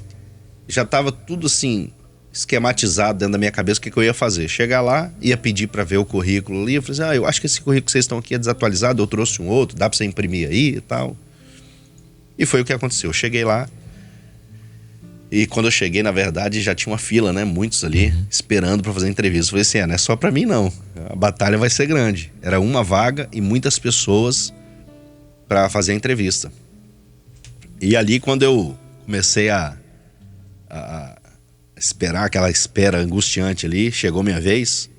já estava tudo assim esquematizado dentro da minha cabeça o que eu ia fazer. Chegar lá, ia pedir para ver o currículo ali, eu falei assim, eu acho que esse currículo que vocês estão aqui é desatualizado, eu trouxe um outro, dá para você imprimir aí e tal. E foi o que aconteceu. Eu cheguei lá e quando eu cheguei, na verdade, já tinha uma fila, né? Muitos ali esperando para fazer entrevista. Eu falei assim, não é só para mim não, a batalha vai ser grande. Era uma vaga e muitas pessoas para fazer a entrevista. E ali quando eu comecei a esperar, aquela espera angustiante ali, chegou minha vez,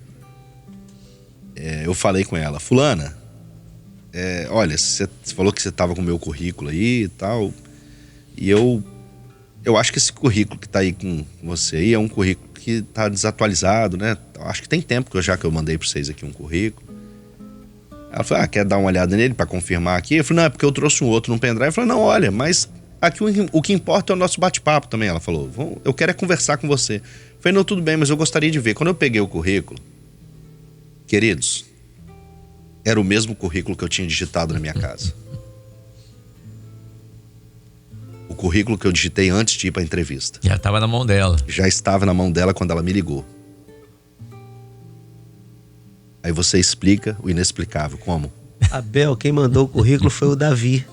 eu falei com ela, fulana, olha, você falou que você estava com o meu currículo aí e tal, e eu acho que esse currículo que está aí com você aí é um currículo que está desatualizado, né? Acho que tem tempo que eu mandei para vocês aqui um currículo. Ela falou, quer dar uma olhada nele para confirmar aqui? Eu falei, não, é porque eu trouxe um outro num pendrive. Eu falei, não, olha, mas aqui o que importa é o nosso bate-papo também. Ela falou, eu quero conversar com você. Eu falei, não, tudo bem, mas eu gostaria de ver. Quando eu peguei o currículo, queridos, era o mesmo currículo que eu tinha digitado na minha casa. O currículo que eu digitei antes de ir para a entrevista. Já estava na mão dela. Já estava na mão dela quando ela me ligou. Aí você explica o inexplicável. Como? Abel, quem mandou o currículo foi o Davi.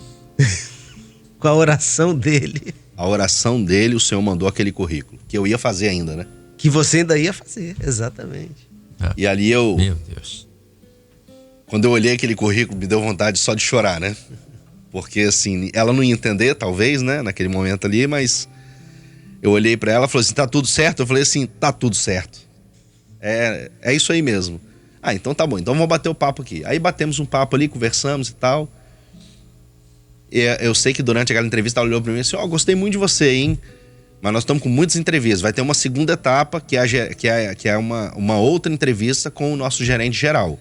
Com a oração dele. A oração dele, o Senhor mandou aquele currículo. Que eu ia fazer ainda, né? Que você ainda ia fazer, exatamente. E ali eu... Meu Deus. Quando eu olhei aquele currículo, me deu vontade só de chorar, né? Porque assim, ela não ia entender, talvez, né? Naquele momento ali, mas... Eu olhei pra ela e falou assim, tá tudo certo? Eu falei assim, tá tudo certo. É isso aí mesmo. Então tá bom, então vamos bater o papo aqui. Aí batemos um papo ali, conversamos e tal. E eu sei que durante aquela entrevista ela olhou pra mim e disse, gostei muito de você, hein? Mas nós estamos com muitas entrevistas. Vai ter uma segunda etapa, que é uma outra entrevista com o nosso gerente geral.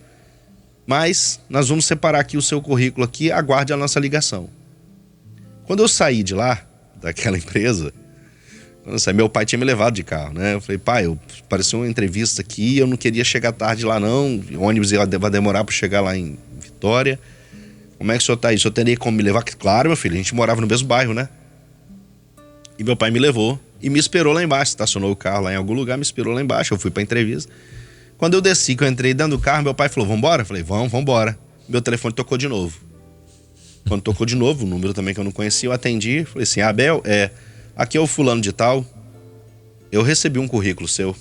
Mas nós vamos separar aqui o seu currículo aqui, aguarde a nossa ligação. Quando eu saí de lá, daquela empresa... Meu pai tinha me levado de carro, né? Eu falei, pai, apareceu uma entrevista aqui, eu não queria chegar tarde lá não, o ônibus vai demorar para chegar lá em Vitória. Como é que o senhor tá aí? O senhor teria como me levar? Claro, meu filho, a gente morava no mesmo bairro, né? E meu pai me levou e me esperou lá embaixo, estacionou o carro lá em algum lugar, me esperou lá embaixo, eu fui pra entrevista. Quando eu desci, que eu entrei dentro do carro, meu pai falou, vambora? Eu falei, vambora. Meu telefone tocou de novo. Quando tocou de novo, o número também que eu não conhecia, eu atendi, falei assim, Abel, aqui é o fulano de tal, eu recebi um currículo seu.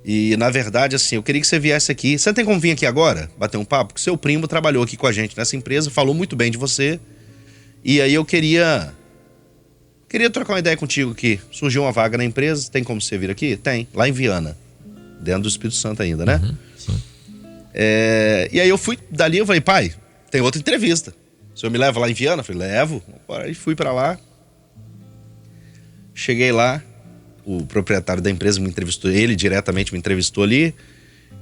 E, na verdade, assim, eu queria que você viesse aqui. Você tem como vir aqui agora, bater um papo? Porque seu primo trabalhou aqui com a gente nessa empresa, falou muito bem de você. E aí eu queria trocar uma ideia contigo aqui. Surgiu uma vaga na empresa, tem como você vir aqui? Tem, lá em Viana. dentro do Espírito Santo ainda, né? Sim. E aí dali eu falei, pai, tem outra entrevista. O senhor me leva lá em Viana? Eu falei, levo. Aí fui pra lá. Cheguei lá, o proprietário da empresa me entrevistou, ele diretamente me entrevistou ali.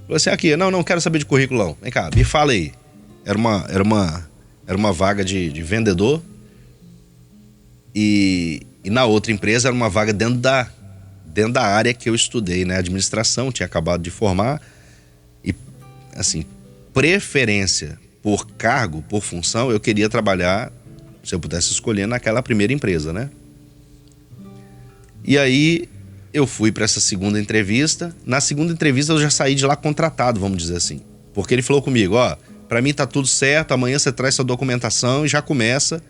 Falou assim, aqui, não quero saber de currículo não. Vem cá, me fala aí. Era uma vaga de vendedor e na outra empresa era uma vaga dentro da área que eu estudei, né? Administração, tinha acabado de formar. E, assim, preferência por cargo, por função, eu queria trabalhar, se eu pudesse escolher, naquela primeira empresa, né? E aí eu fui para essa segunda entrevista. Na segunda entrevista eu já saí de lá contratado, vamos dizer assim. Porque ele falou comigo, para mim tá tudo certo, amanhã você traz sua documentação e já começa.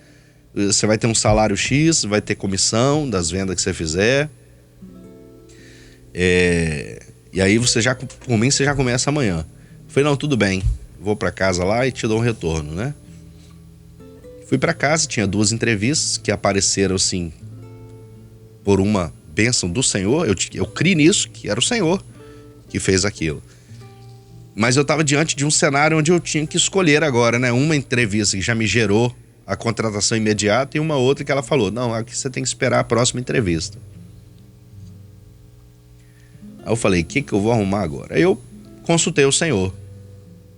Você vai ter um salário X, vai ter comissão das vendas que você fizer. E aí por mim você já começa amanhã. Eu falei, não, tudo bem. Vou para casa lá e te dou um retorno, né? Fui para casa, tinha 2 entrevistas que apareceram assim por uma bênção do Senhor. Eu criei nisso, que era o Senhor que fez aquilo. Mas eu estava diante de um cenário onde eu tinha que escolher agora, né? Uma entrevista que já me gerou a contratação imediata e uma outra que ela falou, não, aqui você tem que esperar a próxima entrevista. Aí eu falei, o que eu vou arrumar agora? Aí eu consultei o Senhor.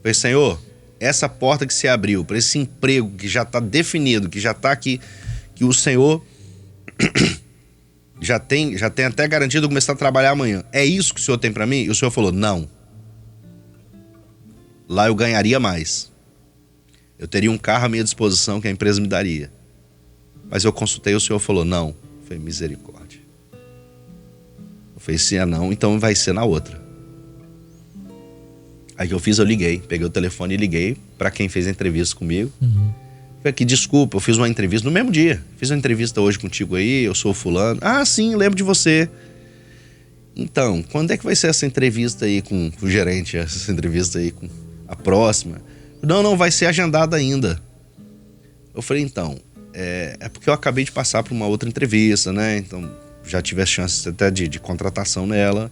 Falei, Senhor, essa porta que se abriu para esse emprego que já está definido, que já está aqui, que o Senhor já tem até garantido começar a trabalhar amanhã. É isso que o Senhor tem para mim? E o Senhor falou, não. Lá eu ganharia mais. Eu teria um carro à minha disposição que a empresa me daria. Mas eu consultei, o Senhor falou, não. Eu falei, misericórdia. Eu falei, se é não, então vai ser na outra. Aí que eu fiz, eu liguei. Peguei o telefone e liguei para quem fez a entrevista comigo. Falei aqui, desculpa, eu fiz uma entrevista no mesmo dia. Fiz uma entrevista hoje contigo aí, eu sou o fulano. Ah, sim, lembro de você. Então, quando é que vai ser essa entrevista aí com o gerente? Essa entrevista aí com a próxima? Não, vai ser agendada ainda. Eu falei, então, é porque eu acabei de passar por uma outra entrevista, né? Então, já tive as chances até de contratação nela.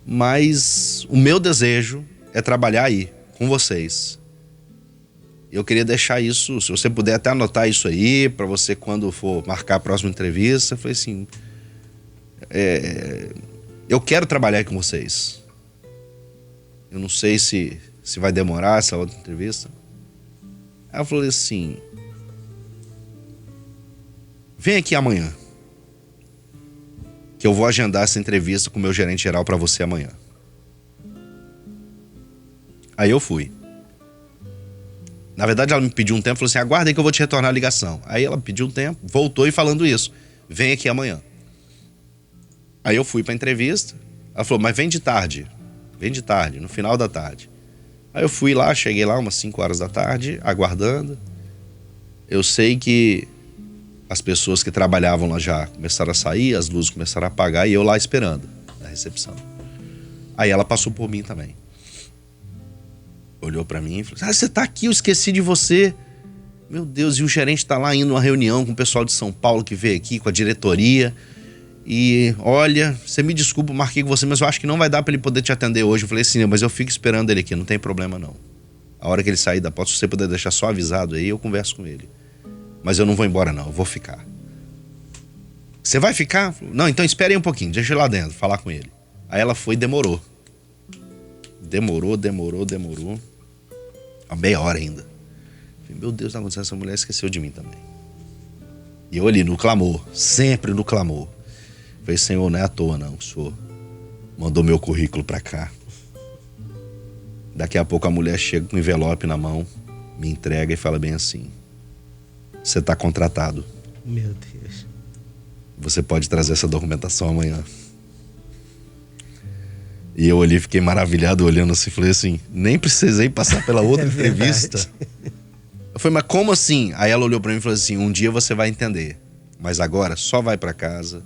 Mas o meu desejo é trabalhar aí, com vocês. Eu queria deixar isso, se você puder até anotar isso aí, para você quando for marcar a próxima entrevista. Eu falei assim, eu quero trabalhar aí com vocês. Eu não sei se vai demorar essa outra entrevista. Aí eu falei assim, vem aqui amanhã, que eu vou agendar essa entrevista com o meu gerente geral para você amanhã. Aí eu fui. Na verdade ela me pediu um tempo, falou assim, aguarda aí que eu vou te retornar a ligação. Aí ela pediu um tempo, voltou e falando isso, vem aqui amanhã. Aí eu fui pra entrevista, ela falou, mas vem de tarde, no final da tarde. Aí eu fui lá, cheguei lá umas 5 horas da tarde, aguardando. Eu sei que as pessoas que trabalhavam lá já começaram a sair, as luzes começaram a apagar e eu lá esperando na recepção. Aí ela passou por mim também. Olhou pra mim e falou, você tá aqui, eu esqueci de você. Meu Deus, e o gerente tá lá indo numa reunião com o pessoal de São Paulo que veio aqui, com a diretoria. E olha, você me desculpa, eu marquei com você, mas eu acho que não vai dar pra ele poder te atender hoje. Eu falei assim, mas eu fico esperando ele aqui, não tem problema não. A hora que ele sair da porta, se você puder deixar só avisado aí, eu converso com ele. Mas eu não vou embora não, eu vou ficar. Você vai ficar? Não, então espere aí um pouquinho, deixa eu ir lá dentro, falar com ele. Aí ela foi e demorou. Demorou. A meia hora ainda. Falei, meu Deus, tá acontecendo, essa mulher esqueceu de mim também. E eu ali no clamor, sempre no clamor. Falei, Senhor, não é à toa não, o Senhor mandou meu currículo pra cá. Daqui a pouco a mulher chega com um envelope na mão, me entrega e fala bem assim, você tá contratado. Meu Deus. Você pode trazer essa documentação amanhã. E eu ali fiquei maravilhado olhando assim, falei assim, nem precisei passar pela outra entrevista. Eu falei, mas como assim? Aí ela olhou pra mim e falou assim, um dia você vai entender, mas agora só vai pra casa,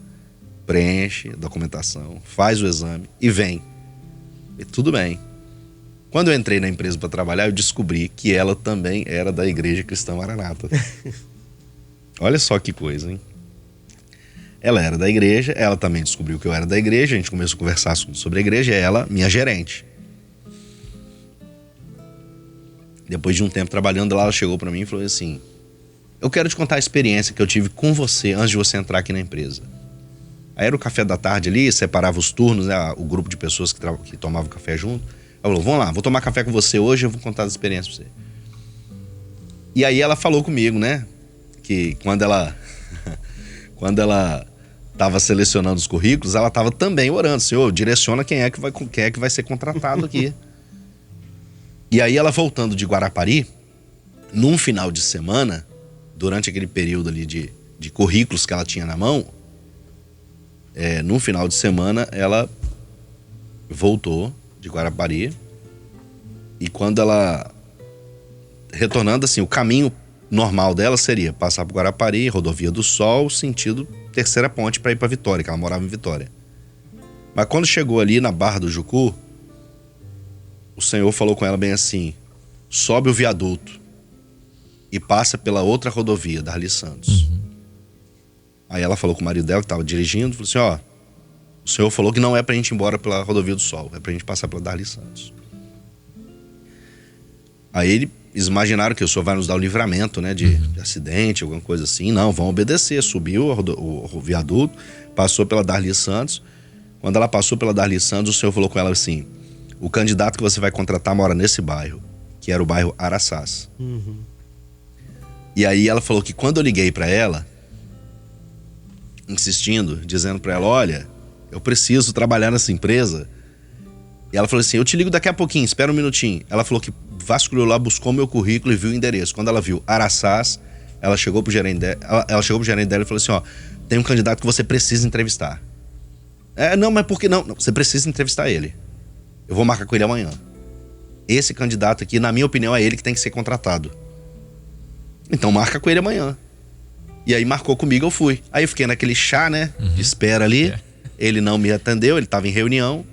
preenche a documentação, faz o exame e vem. E tudo bem. Quando eu entrei na empresa para trabalhar, eu descobri que ela também era da Igreja Cristã Maranata. Olha só que coisa, hein? Ela era da igreja, ela também descobriu que eu era da igreja, a gente começou a conversar sobre a igreja, ela, minha gerente. Depois de um tempo trabalhando lá, ela chegou para mim e falou assim: eu quero te contar a experiência que eu tive com você antes de você entrar aqui na empresa. Aí era o café da tarde ali, separava os turnos, né, o grupo de pessoas que tomavam café junto. Ela falou: vamos lá, vou tomar café com você hoje, eu vou contar as experiências pra você. E aí ela falou comigo, né, que quando ela estava selecionando os currículos, ela estava também orando: Senhor, direciona quem é que vai ser contratado aqui. E aí ela voltando de Guarapari, num final de semana, durante aquele período ali de currículos que ela tinha na mão, num final de semana ela voltou de Guarapari, e quando ela retornando, assim, o caminho normal dela seria passar por Guarapari, Rodovia do Sol, sentido Terceira Ponte, para ir para Vitória, que ela morava em Vitória. Mas quando chegou ali na Barra do Jucu, o Senhor falou com ela bem assim: sobe o viaduto e passa pela outra rodovia, Darli Santos. Uhum. Aí ela falou com o marido dela, que estava dirigindo, falou assim: ó, o Senhor falou que não é pra gente ir embora pela Rodovia do Sol, é pra gente passar pela Darli Santos. Aí eles imaginaram que o Senhor vai nos dar o livramento, né, de acidente, alguma coisa assim. Não, vão obedecer. Subiu o viaduto, passou pela Darli Santos. Quando ela passou pela Darli Santos, o Senhor falou com ela assim: o candidato que você vai contratar mora nesse bairro, que era o bairro Araçás. Uhum. E aí ela falou que quando eu liguei pra ela, insistindo, dizendo pra ela: olha, eu preciso trabalhar nessa empresa. E ela falou assim: eu te ligo daqui a pouquinho, espera um minutinho. Ela falou que vasculhou lá, buscou meu currículo e viu o endereço. Quando ela viu Araçás, ela chegou pro gerente dela, e falou assim: ó, tem um candidato que você precisa entrevistar. Não, mas por que não? Não, você precisa entrevistar ele. Eu vou marcar com ele amanhã. Esse candidato aqui, na minha opinião, é ele que tem que ser contratado. Então marca com ele amanhã. E aí marcou comigo, eu fui. Aí eu fiquei naquele chá, né, de espera ali. Ele não me atendeu, ele tava em reunião.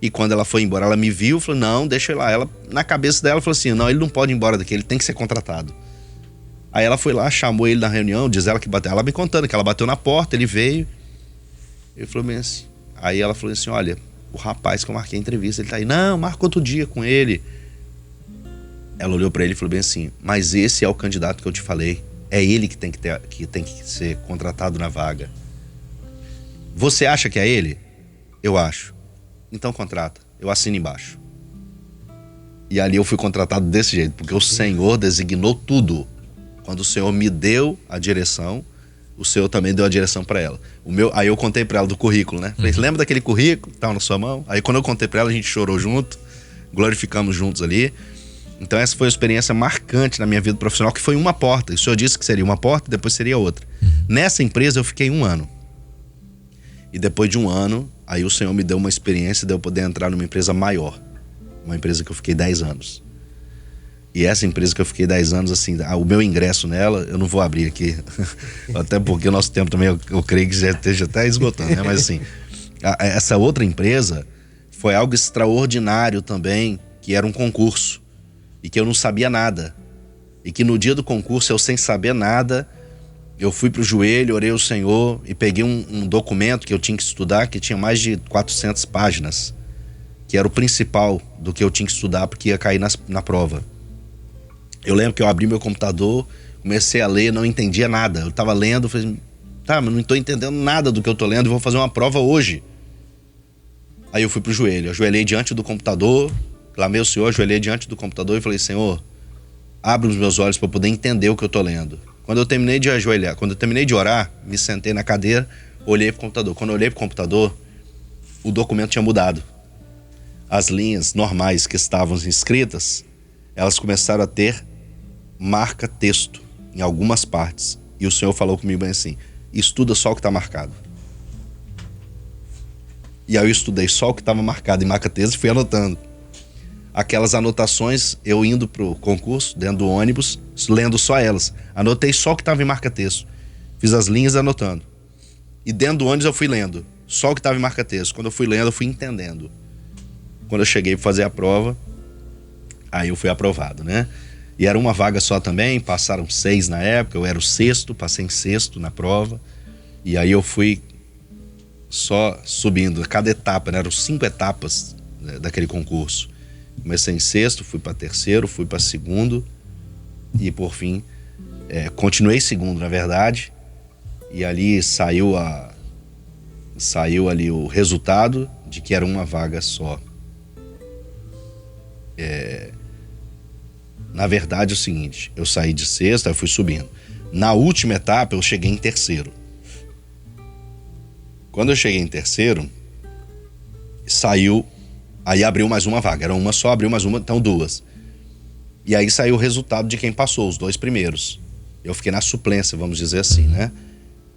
E quando ela foi embora, ela me viu, falou: não, deixa eu ir lá. Ela, na cabeça dela, falou assim: não, ele não pode ir embora daqui, ele tem que ser contratado. Aí ela foi lá, chamou ele na reunião, diz ela que bateu. Ela me contando que ela bateu na porta, ele veio. Ele falou bem assim. Aí ela falou assim: olha, o rapaz que eu marquei a entrevista, ele tá aí. Não, marca outro dia com ele. Ela olhou pra ele e falou bem assim: mas esse é o candidato que eu te falei. É ele que tem que ser contratado na vaga. Você acha que é ele? Eu acho. Então contrata, eu assino embaixo. E ali eu fui contratado desse jeito, porque o Senhor designou tudo. Quando o Senhor me deu a direção, o Senhor também deu a direção para ela. Aí eu contei para ela do currículo, né? Falei: lembra daquele currículo que tava na sua mão? Aí quando eu contei para ela, a gente chorou junto, glorificamos juntos ali. Então essa foi uma experiência marcante na minha vida profissional, que foi uma porta. O Senhor disse que seria uma porta, depois seria outra. Nessa empresa eu fiquei 1 ano. E depois de 1 ano, aí o Senhor me deu uma experiência de eu poder entrar numa empresa maior. Uma empresa que eu fiquei 10 anos. E essa empresa que eu fiquei 10 anos, assim, o meu ingresso nela, eu não vou abrir aqui. Até porque o nosso tempo também, eu creio que já esteja até esgotando, né? Mas assim, essa outra empresa foi algo extraordinário também, que era um concurso. E que eu não sabia nada. E que no dia do concurso, eu sem saber nada, eu fui pro joelho, orei ao Senhor e peguei um documento que eu tinha que estudar, que tinha mais de 400 páginas, que era o principal do que eu tinha que estudar, porque ia cair na prova. Eu lembro que eu abri meu computador, comecei a ler, não entendia nada. Eu tava lendo, falei: tá, mas não tô entendendo nada do que eu tô lendo e vou fazer uma prova hoje. Aí eu fui pro joelho, ajoelhei diante do computador, clamei ao Senhor, ajoelhei diante do computador e falei: Senhor, abre os meus olhos para eu poder entender o que eu tô lendo. Quando eu terminei de ajoelhar, quando eu terminei de orar, me sentei na cadeira, olhei pro computador. Quando eu olhei pro computador, o documento tinha mudado. As linhas normais que estavam escritas, elas começaram a ter marca texto em algumas partes. E o Senhor falou comigo bem assim: estuda só o que está marcado. E aí eu estudei só o que estava marcado em marca texto e fui anotando. Aquelas anotações, eu indo pro concurso, dentro do ônibus, lendo só elas. Anotei só o que estava em marca-texto. Fiz as linhas anotando. E dentro do ônibus eu fui lendo só o que estava em marca-texto. Quando eu fui lendo, eu fui entendendo. Quando eu cheguei para fazer a prova, aí eu fui aprovado, né? E era uma vaga só também, passaram 6 na época, eu era o 6º, passei em 6º na prova. E aí eu fui só subindo, cada etapa, né? Eram 5 etapas, né, daquele concurso. Comecei em sexto, fui para terceiro, fui para segundo e por fim continuei segundo, na verdade. E ali saiu ali o resultado de que era uma vaga só. Na verdade é o seguinte, eu saí de sexta, eu fui subindo. Na última etapa eu cheguei em terceiro. Quando eu cheguei em terceiro, aí abriu mais uma vaga, era uma só, abriu mais uma, então 2. E aí saiu o resultado de quem passou, os 2 primeiros. Eu fiquei na suplência, vamos dizer assim, né?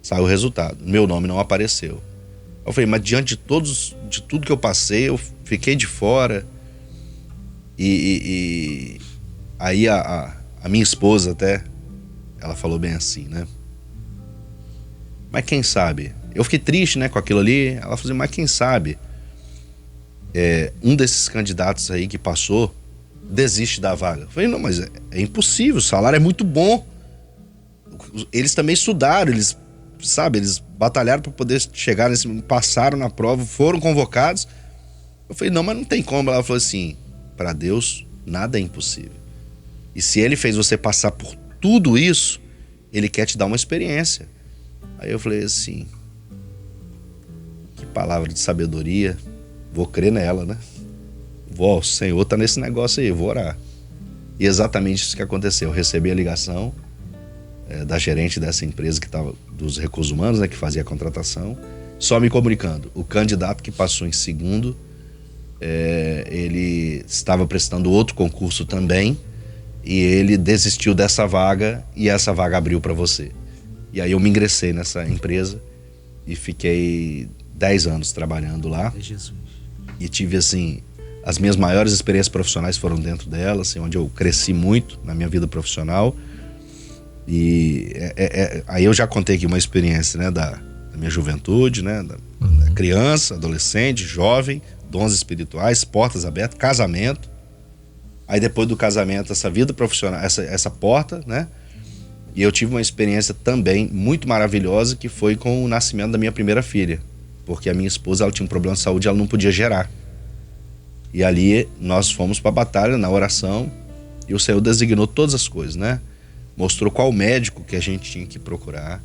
Saiu o resultado, meu nome não apareceu. Eu falei, mas diante de tudo que eu passei, eu fiquei de fora. E aí a minha esposa até, ela falou bem assim, né? Mas quem sabe? Eu fiquei triste, né, com aquilo ali. Ela falou assim, mas quem sabe um desses candidatos aí que passou desiste da vaga. Eu falei, não, mas é impossível, o salário é muito bom. Eles também estudaram, eles batalharam para poder chegar passaram na prova, foram convocados. Eu falei, não, mas não tem como. Ela falou assim, para Deus nada é impossível. E se ele fez você passar por tudo isso, ele quer te dar uma experiência. Aí eu falei assim, que palavra de sabedoria, vou crer nela, né? O Senhor tá nesse negócio aí, vou orar. E exatamente isso que aconteceu. Eu recebi a ligação da gerente dessa empresa que estava dos recursos humanos, né, que fazia a contratação, só me comunicando, o candidato que passou em segundo, ele estava prestando outro concurso também e ele desistiu dessa vaga e essa vaga abriu para você. E aí eu me ingressei nessa empresa e fiquei 10 anos trabalhando lá. Jesus. E tive assim, as minhas maiores experiências profissionais foram dentro dela, assim, onde eu cresci muito na minha vida profissional. E aí eu já contei aqui uma experiência, né, da minha juventude, né, da criança, adolescente, jovem, dons espirituais, portas abertas, casamento. Aí depois do casamento, essa vida profissional, essa porta, né? E eu tive uma experiência também muito maravilhosa que foi com o nascimento da minha primeira filha. Porque a minha esposa, ela tinha um problema de saúde, ela não podia gerar. E ali nós fomos para a batalha, na oração, e o Senhor designou todas as coisas, né? Mostrou qual médico que a gente tinha que procurar,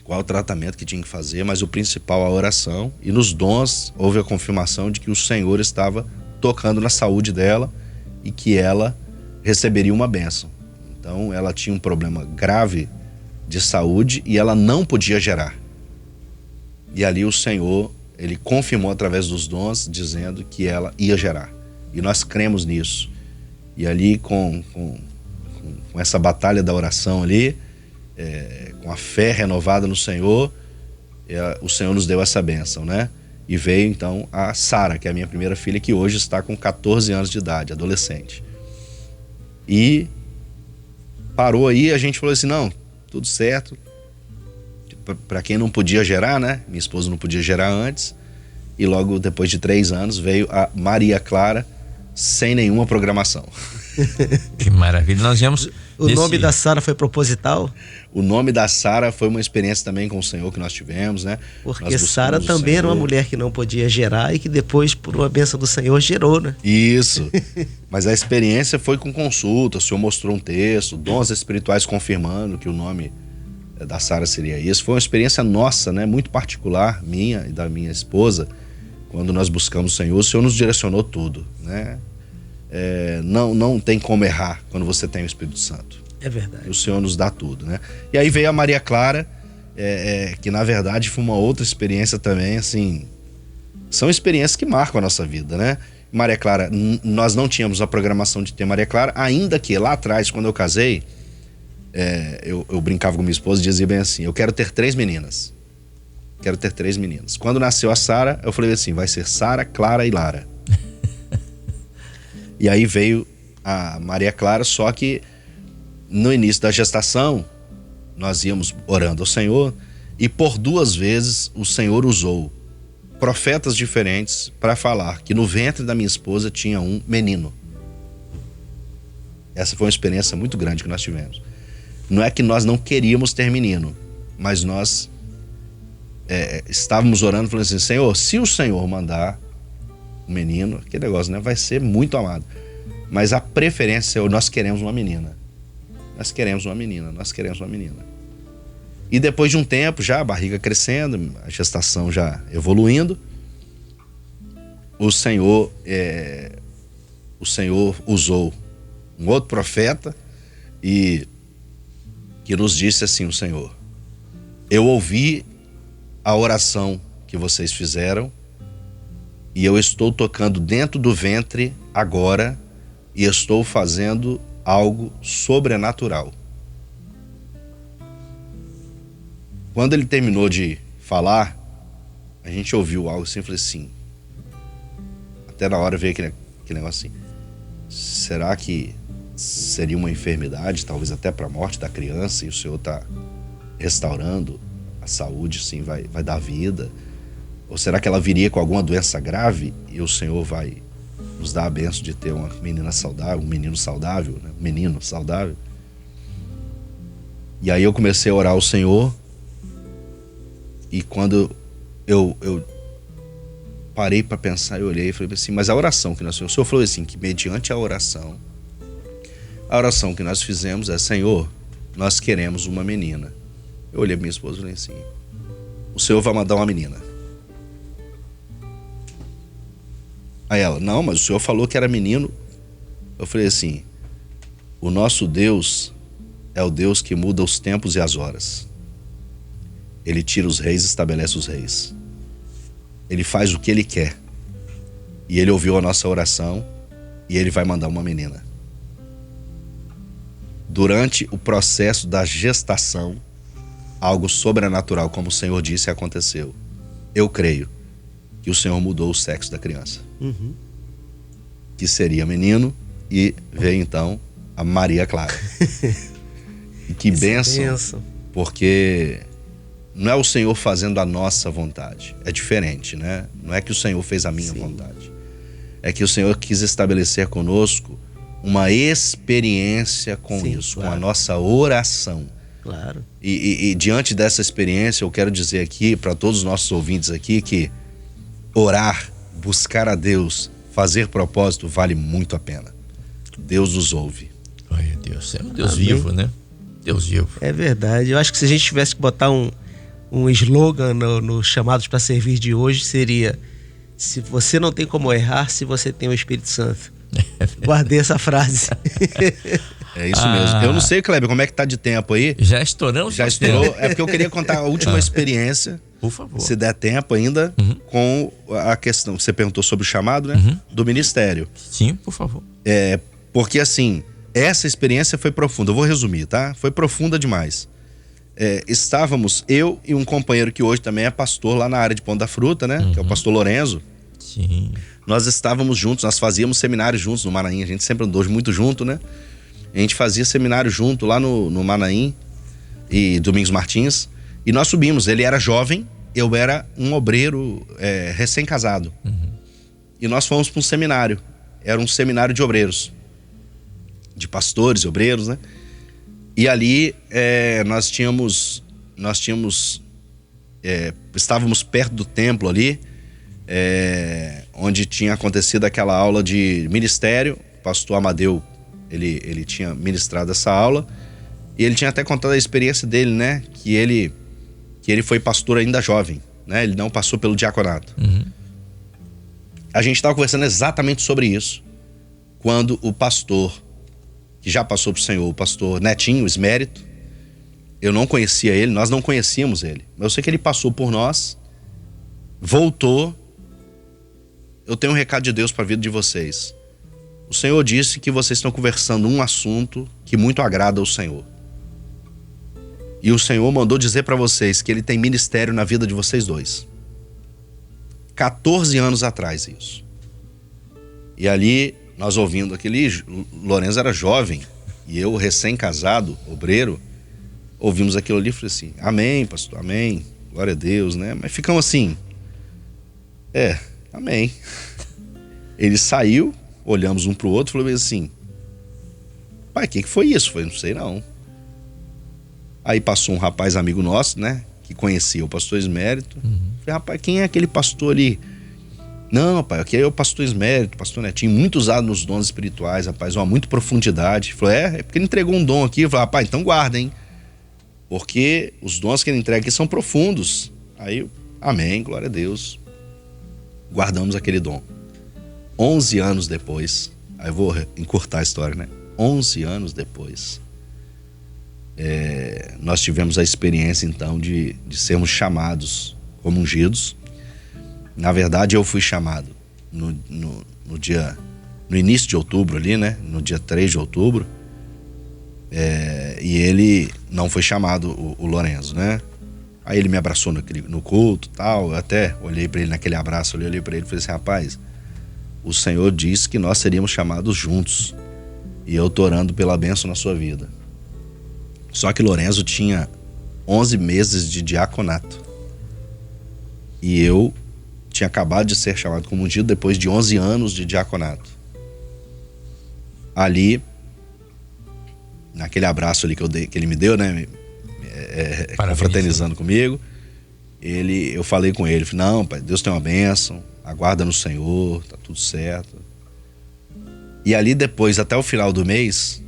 qual o tratamento que tinha que fazer, mas o principal, a oração. E nos dons houve a confirmação de que o Senhor estava tocando na saúde dela e que ela receberia uma bênção. Então ela tinha um problema grave de saúde e ela não podia gerar. E ali o Senhor, ele confirmou através dos dons, dizendo que ela ia gerar. E nós cremos nisso. E ali com essa batalha da oração ali, com a fé renovada no Senhor, o Senhor nos deu essa bênção, né? E veio então a Sara, que é a minha primeira filha, que hoje está com 14 anos de idade, adolescente. E parou aí, a gente falou assim, não, tudo certo. Para quem não podia gerar, né? Minha esposa não podia gerar antes. E logo depois de 3 anos veio a Maria Clara, sem nenhuma programação. Que maravilha. Nós viemos... O nome da Sara foi proposital? O nome da Sara foi uma experiência também com o Senhor que nós tivemos, né? Porque Sara também era uma mulher que não podia gerar e que depois, por uma bênção do Senhor, gerou, né? Isso. Mas a experiência foi com consulta, o Senhor mostrou um texto, dons espirituais confirmando que o nome da Sara seria isso. Foi uma experiência nossa, né? Muito particular, minha e da minha esposa. Quando nós buscamos o Senhor nos direcionou tudo, né? Não tem como errar quando você tem o Espírito Santo. É verdade. O Senhor nos dá tudo, né? E aí veio a Maria Clara, que na verdade foi uma outra experiência também, assim, são experiências que marcam a nossa vida, né? Maria Clara, nós não tínhamos a programação de ter Maria Clara, ainda que lá atrás, quando eu casei, eu brincava com minha esposa e dizia bem assim, eu quero ter 3 meninas. Quero ter 3 meninas. Quando nasceu a Sara, eu falei assim, vai ser Sara, Clara e Lara. E aí veio a Maria Clara, só que no início da gestação, nós íamos orando ao Senhor e por 2 vezes o Senhor usou profetas diferentes para falar que no ventre da minha esposa tinha um menino. Essa foi uma experiência muito grande que nós tivemos. Não é que nós não queríamos ter menino, mas nós estávamos orando, falando assim: Senhor, se o Senhor mandar um menino, que negócio, né? Vai ser muito amado. Mas a preferência, Senhor, nós queremos uma menina. Nós queremos uma menina. E depois de um tempo, já a barriga crescendo, a gestação já evoluindo, o Senhor usou um outro profeta e que nos disse assim: o Senhor, eu ouvi a oração que vocês fizeram e eu estou tocando dentro do ventre agora e estou fazendo algo sobrenatural. Quando ele terminou de falar, a gente ouviu algo assim, falei assim, até na hora veio aquele negócio assim: será que seria uma enfermidade, talvez até para a morte da criança, e o Senhor está restaurando a saúde, sim, vai dar vida? Ou será que ela viria com alguma doença grave e o Senhor vai nos dar a bênção de ter uma menina saudável, um menino saudável, né? Um menino saudável? E aí eu comecei a orar ao Senhor, e quando eu parei para pensar, eu olhei e falei assim: mas a oração que nós fizemos, o Senhor falou assim, que mediante a oração que nós fizemos é: Senhor, nós queremos uma menina. Eu olhei para minha esposa e falei assim: o Senhor vai mandar uma menina. Aí ela: não, mas o Senhor falou que era menino. Eu falei assim: o nosso Deus é o Deus que muda os tempos e as horas. Ele tira os reis e estabelece os reis. Ele faz o que ele quer. E ele ouviu a nossa oração e ele vai mandar uma menina. Durante o processo da gestação, algo sobrenatural, como o Senhor disse, aconteceu. Eu creio que o Senhor mudou o sexo da criança. Que seria menino, e veio então a Maria Clara. E que bênção, porque não é o Senhor fazendo a nossa vontade. É diferente, né? Não é que o Senhor fez a minha vontade. É que o Senhor quis estabelecer conosco uma experiência com isso, claro, com a nossa oração. Claro. E diante dessa experiência, eu quero dizer aqui para todos os nossos ouvintes aqui que orar, buscar a Deus, fazer propósito vale muito a pena. Deus nos ouve. Ai, Deus, é um Deus vivo, né? Deus vivo. É verdade. Eu acho que se a gente tivesse que botar um slogan no Chamados para Servir de hoje, seria: se você não tem como errar, se você tem o Espírito Santo. Guardei essa frase. É isso mesmo. Eu não sei, Kleber, como é que tá de tempo aí? Já estouramos? Já estourou. É porque eu queria contar a última experiência. Por favor. Se der tempo ainda, com a questão, você perguntou sobre o chamado, né? Do ministério. Sim, por favor. Porque assim, essa experiência foi profunda. Eu vou resumir, tá? Foi profunda demais. Estávamos, eu e um companheiro que hoje também é pastor lá na área de Pão da Fruta, né? Que é o pastor Lorenzo. Sim. Nós estávamos juntos, nós fazíamos seminários juntos no Manaim. A gente sempre andou muito junto, né? A gente fazia seminário junto lá no Manaim e Domingos Martins. E nós subimos. Ele era jovem, eu era um obreiro recém-casado. E nós fomos para um seminário. Era um seminário de obreiros, de pastores e obreiros, né? E ali nós estávamos perto do templo ali, onde tinha acontecido aquela aula de ministério. O pastor Amadeu, ele tinha ministrado essa aula, e ele tinha até contado a experiência dele, né? Que ele foi pastor ainda jovem, né? Ele não passou pelo diaconato. A gente estava conversando exatamente sobre isso, quando o pastor, que já passou pro Senhor, o pastor Netinho Esmérito, eu não conhecia ele, nós não conhecíamos ele, mas eu sei que ele passou por nós, voltou. Eu tenho um recado de Deus para a vida de vocês. O Senhor disse que vocês estão conversando um assunto que muito agrada ao Senhor. E o Senhor mandou dizer para vocês que ele tem ministério na vida de vocês dois. 14 anos atrás isso. E ali, nós ouvindo aquele, Lourenço era jovem e eu recém-casado, obreiro, ouvimos aquilo ali e falei assim: amém, pastor, amém, glória a Deus, né? Mas ficamos assim, amém. Ele saiu, olhamos um pro outro e falou assim: pai, o que foi isso? Eu falei: não sei não. Aí passou um rapaz amigo nosso, né? Que conhecia o pastor Esmérito. Falei, rapaz, quem é aquele pastor ali? Não, rapaz, aqui é o pastor Esmérito, pastor Netinho, muito usado nos dons espirituais, rapaz, uma muita profundidade. Falou, é porque ele entregou um dom aqui. Eu falei, rapaz, então guarda, hein? Porque os dons que ele entrega aqui são profundos. Aí, amém, glória a Deus. Guardamos aquele dom. 11 anos depois, aí eu vou encurtar a história, né? 11 anos depois, nós tivemos a experiência, então, de sermos chamados como ungidos. Na verdade, eu fui chamado no início de outubro ali, né? No dia 3 de outubro. E ele não foi chamado, o Lorenzo, né? Aí ele me abraçou no culto e tal. Eu até olhei para ele naquele abraço, olhei para ele e falei assim, rapaz, o Senhor disse que nós seríamos chamados juntos. E eu tô orando pela bênção na sua vida. Só que Lorenzo tinha 11 meses de diaconato. E eu tinha acabado de ser chamado como ungido depois de 11 anos de diaconato. Ali, naquele abraço ali que ele me deu, né? Confraternizando comigo, eu falei com ele, falei, não, pai, Deus tem uma bênção, aguarda no Senhor, tá tudo certo. E ali depois, até o final do mês,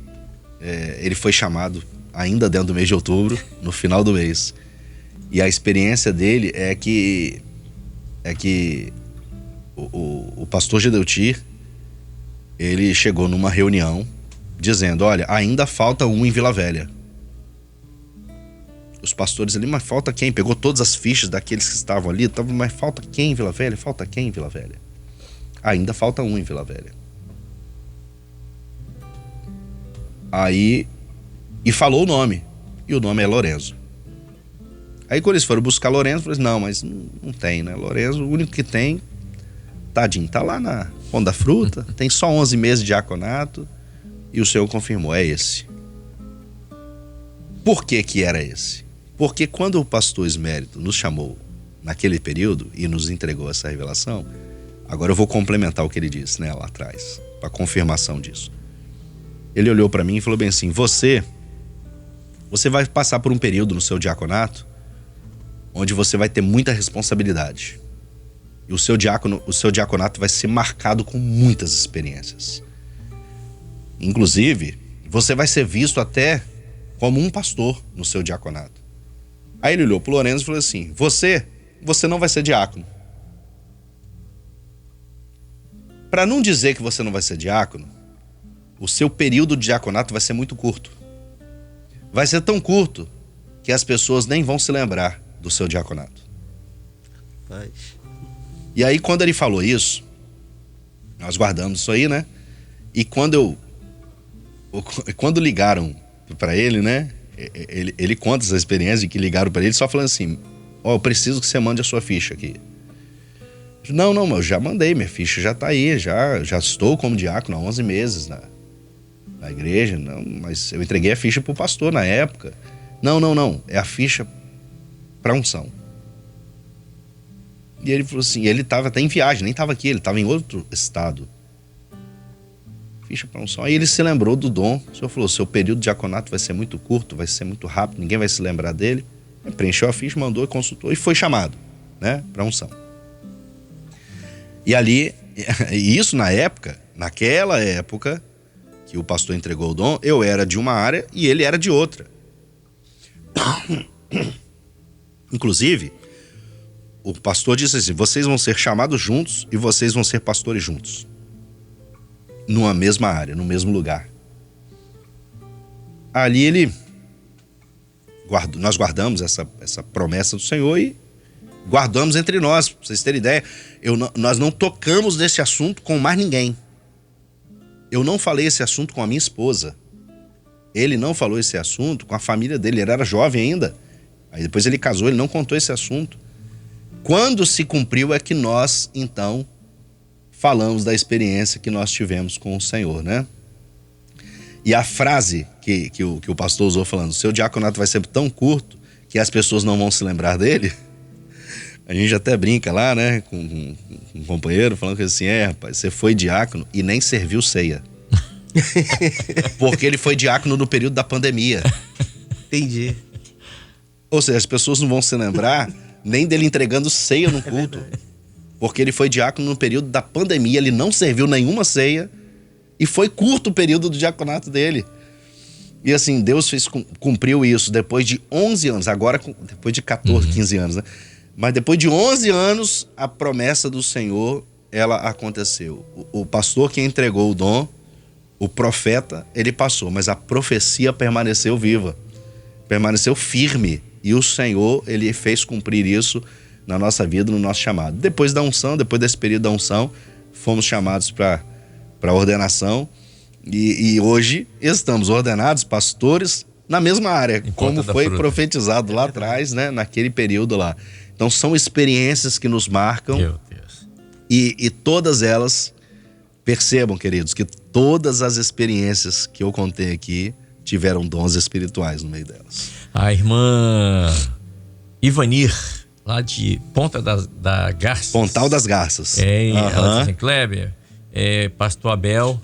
ele foi chamado ainda dentro do mês de outubro, no final do mês. E a experiência dele é que o pastor Gedeutir, ele chegou numa reunião dizendo, olha, ainda falta um em Vila Velha. Os pastores ali, mas falta quem? Pegou todas as fichas daqueles que estavam ali, mas falta quem em Vila Velha? Falta quem em Vila Velha? Ainda falta um em Vila Velha. Aí, e falou o nome, e o nome é Lorenzo. Aí quando eles foram buscar Lorenzo, eu falei, não, mas não tem, né? Lorenzo, o único que tem, tadinho, tá lá na Pão da Fruta, tem só 11 meses de diaconato, e o Senhor confirmou, é esse. Por que era esse? Porque quando o pastor Esmérito nos chamou naquele período e nos entregou essa revelação, agora eu vou complementar o que ele disse, né, lá atrás, para confirmação disso. Ele olhou para mim e falou bem assim, você vai passar por um período no seu diaconato onde você vai ter muita responsabilidade. E o seu diaconato vai ser marcado com muitas experiências. Inclusive, você vai ser visto até como um pastor no seu diaconato. Aí ele olhou pro Lorenzo e falou assim, você não vai ser diácono. Para não dizer que você não vai ser diácono, o seu período de diaconato vai ser muito curto. Vai ser tão curto que as pessoas nem vão se lembrar do seu diaconato. E aí quando ele falou isso, nós guardamos isso aí, né? E quando ligaram para ele, né? Ele conta essa experiência de que ligaram para ele só falando assim, eu preciso que você mande a sua ficha aqui. Não, eu já mandei, minha ficha já tá aí, já estou como diácono há 11 meses na igreja, não, mas eu entreguei a ficha pro pastor na época. Não, é a ficha para unção. E ele falou assim, ele estava até em viagem, nem estava aqui, ele estava em outro estado. Ficha para unção. Aí ele se lembrou do dom. O senhor falou, seu período de diaconato vai ser muito curto, vai ser muito rápido, ninguém vai se lembrar dele. Ele preencheu a ficha, mandou, consultou e foi chamado, né, para unção. E ali, e isso naquela época que o pastor entregou o dom, eu era de uma área e ele era de outra. Inclusive, o pastor disse assim, vocês vão ser chamados juntos e vocês vão ser pastores juntos. Numa mesma área, no mesmo lugar. Ali nós guardamos essa promessa do Senhor e guardamos entre nós. Pra vocês terem ideia, nós não tocamos nesse assunto com mais ninguém. Eu não falei esse assunto com a minha esposa. Ele não falou esse assunto com a família dele, ele era jovem ainda. Aí depois ele casou, ele não contou esse assunto. Quando se cumpriu é que nós, então, falamos da experiência que nós tivemos com o Senhor, né? E a frase que o pastor usou falando, seu diaconato vai ser tão curto que as pessoas não vão se lembrar dele. A gente até brinca lá, né, com um companheiro, falando que assim, rapaz, você foi diácono e nem serviu ceia. Porque ele foi diácono no período da pandemia. Entendi. Ou seja, as pessoas não vão se lembrar nem dele entregando ceia no culto. Porque ele foi diácono no período da pandemia, ele não serviu nenhuma ceia e foi curto o período do diaconato dele. E assim, Deus cumpriu isso depois de 11 anos, agora depois de 14, 15 anos, né? Mas depois de 11 anos, a promessa do Senhor, ela aconteceu. O pastor que entregou o dom, o profeta, ele passou, mas a profecia permaneceu viva, permaneceu firme. E o Senhor, ele fez cumprir isso na nossa vida, no nosso chamado. Depois da unção, depois desse período da unção, fomos chamados para ordenação. E hoje estamos ordenados pastores na mesma área, como foi profetizado lá atrás, né? Naquele período lá. Então são experiências que nos marcam. Meu Deus. E todas elas, percebam, queridos, que todas as experiências que eu contei aqui tiveram dons espirituais no meio delas. A irmã Ivanir, lá de Ponta da Garças. Pontal das Garças. Ela diz assim, Kleber, pastor Abel,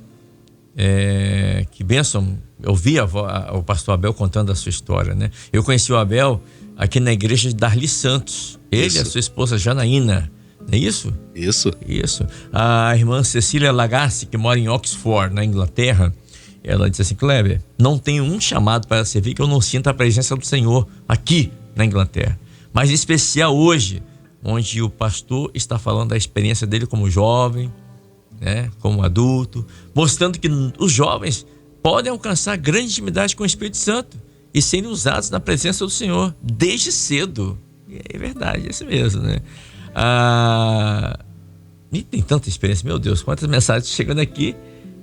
que bênção. Eu vi o pastor Abel contando a sua história, né? Eu conheci o Abel aqui na igreja de Darli Santos. Ele e a sua esposa Janaína. Não é isso? Isso. A irmã Cecília Lagarce, que mora em Oxford, na Inglaterra, ela disse assim, Kleber, não tenho um chamado para servir que eu não sinta a presença do Senhor aqui na Inglaterra. Mas em especial hoje, onde o pastor está falando da experiência dele como jovem, né, como adulto, mostrando que os jovens podem alcançar grande intimidade com o Espírito Santo e serem usados na presença do Senhor desde cedo. É verdade, é isso mesmo, né? Nem tem tanta experiência, meu Deus, quantas mensagens chegando aqui.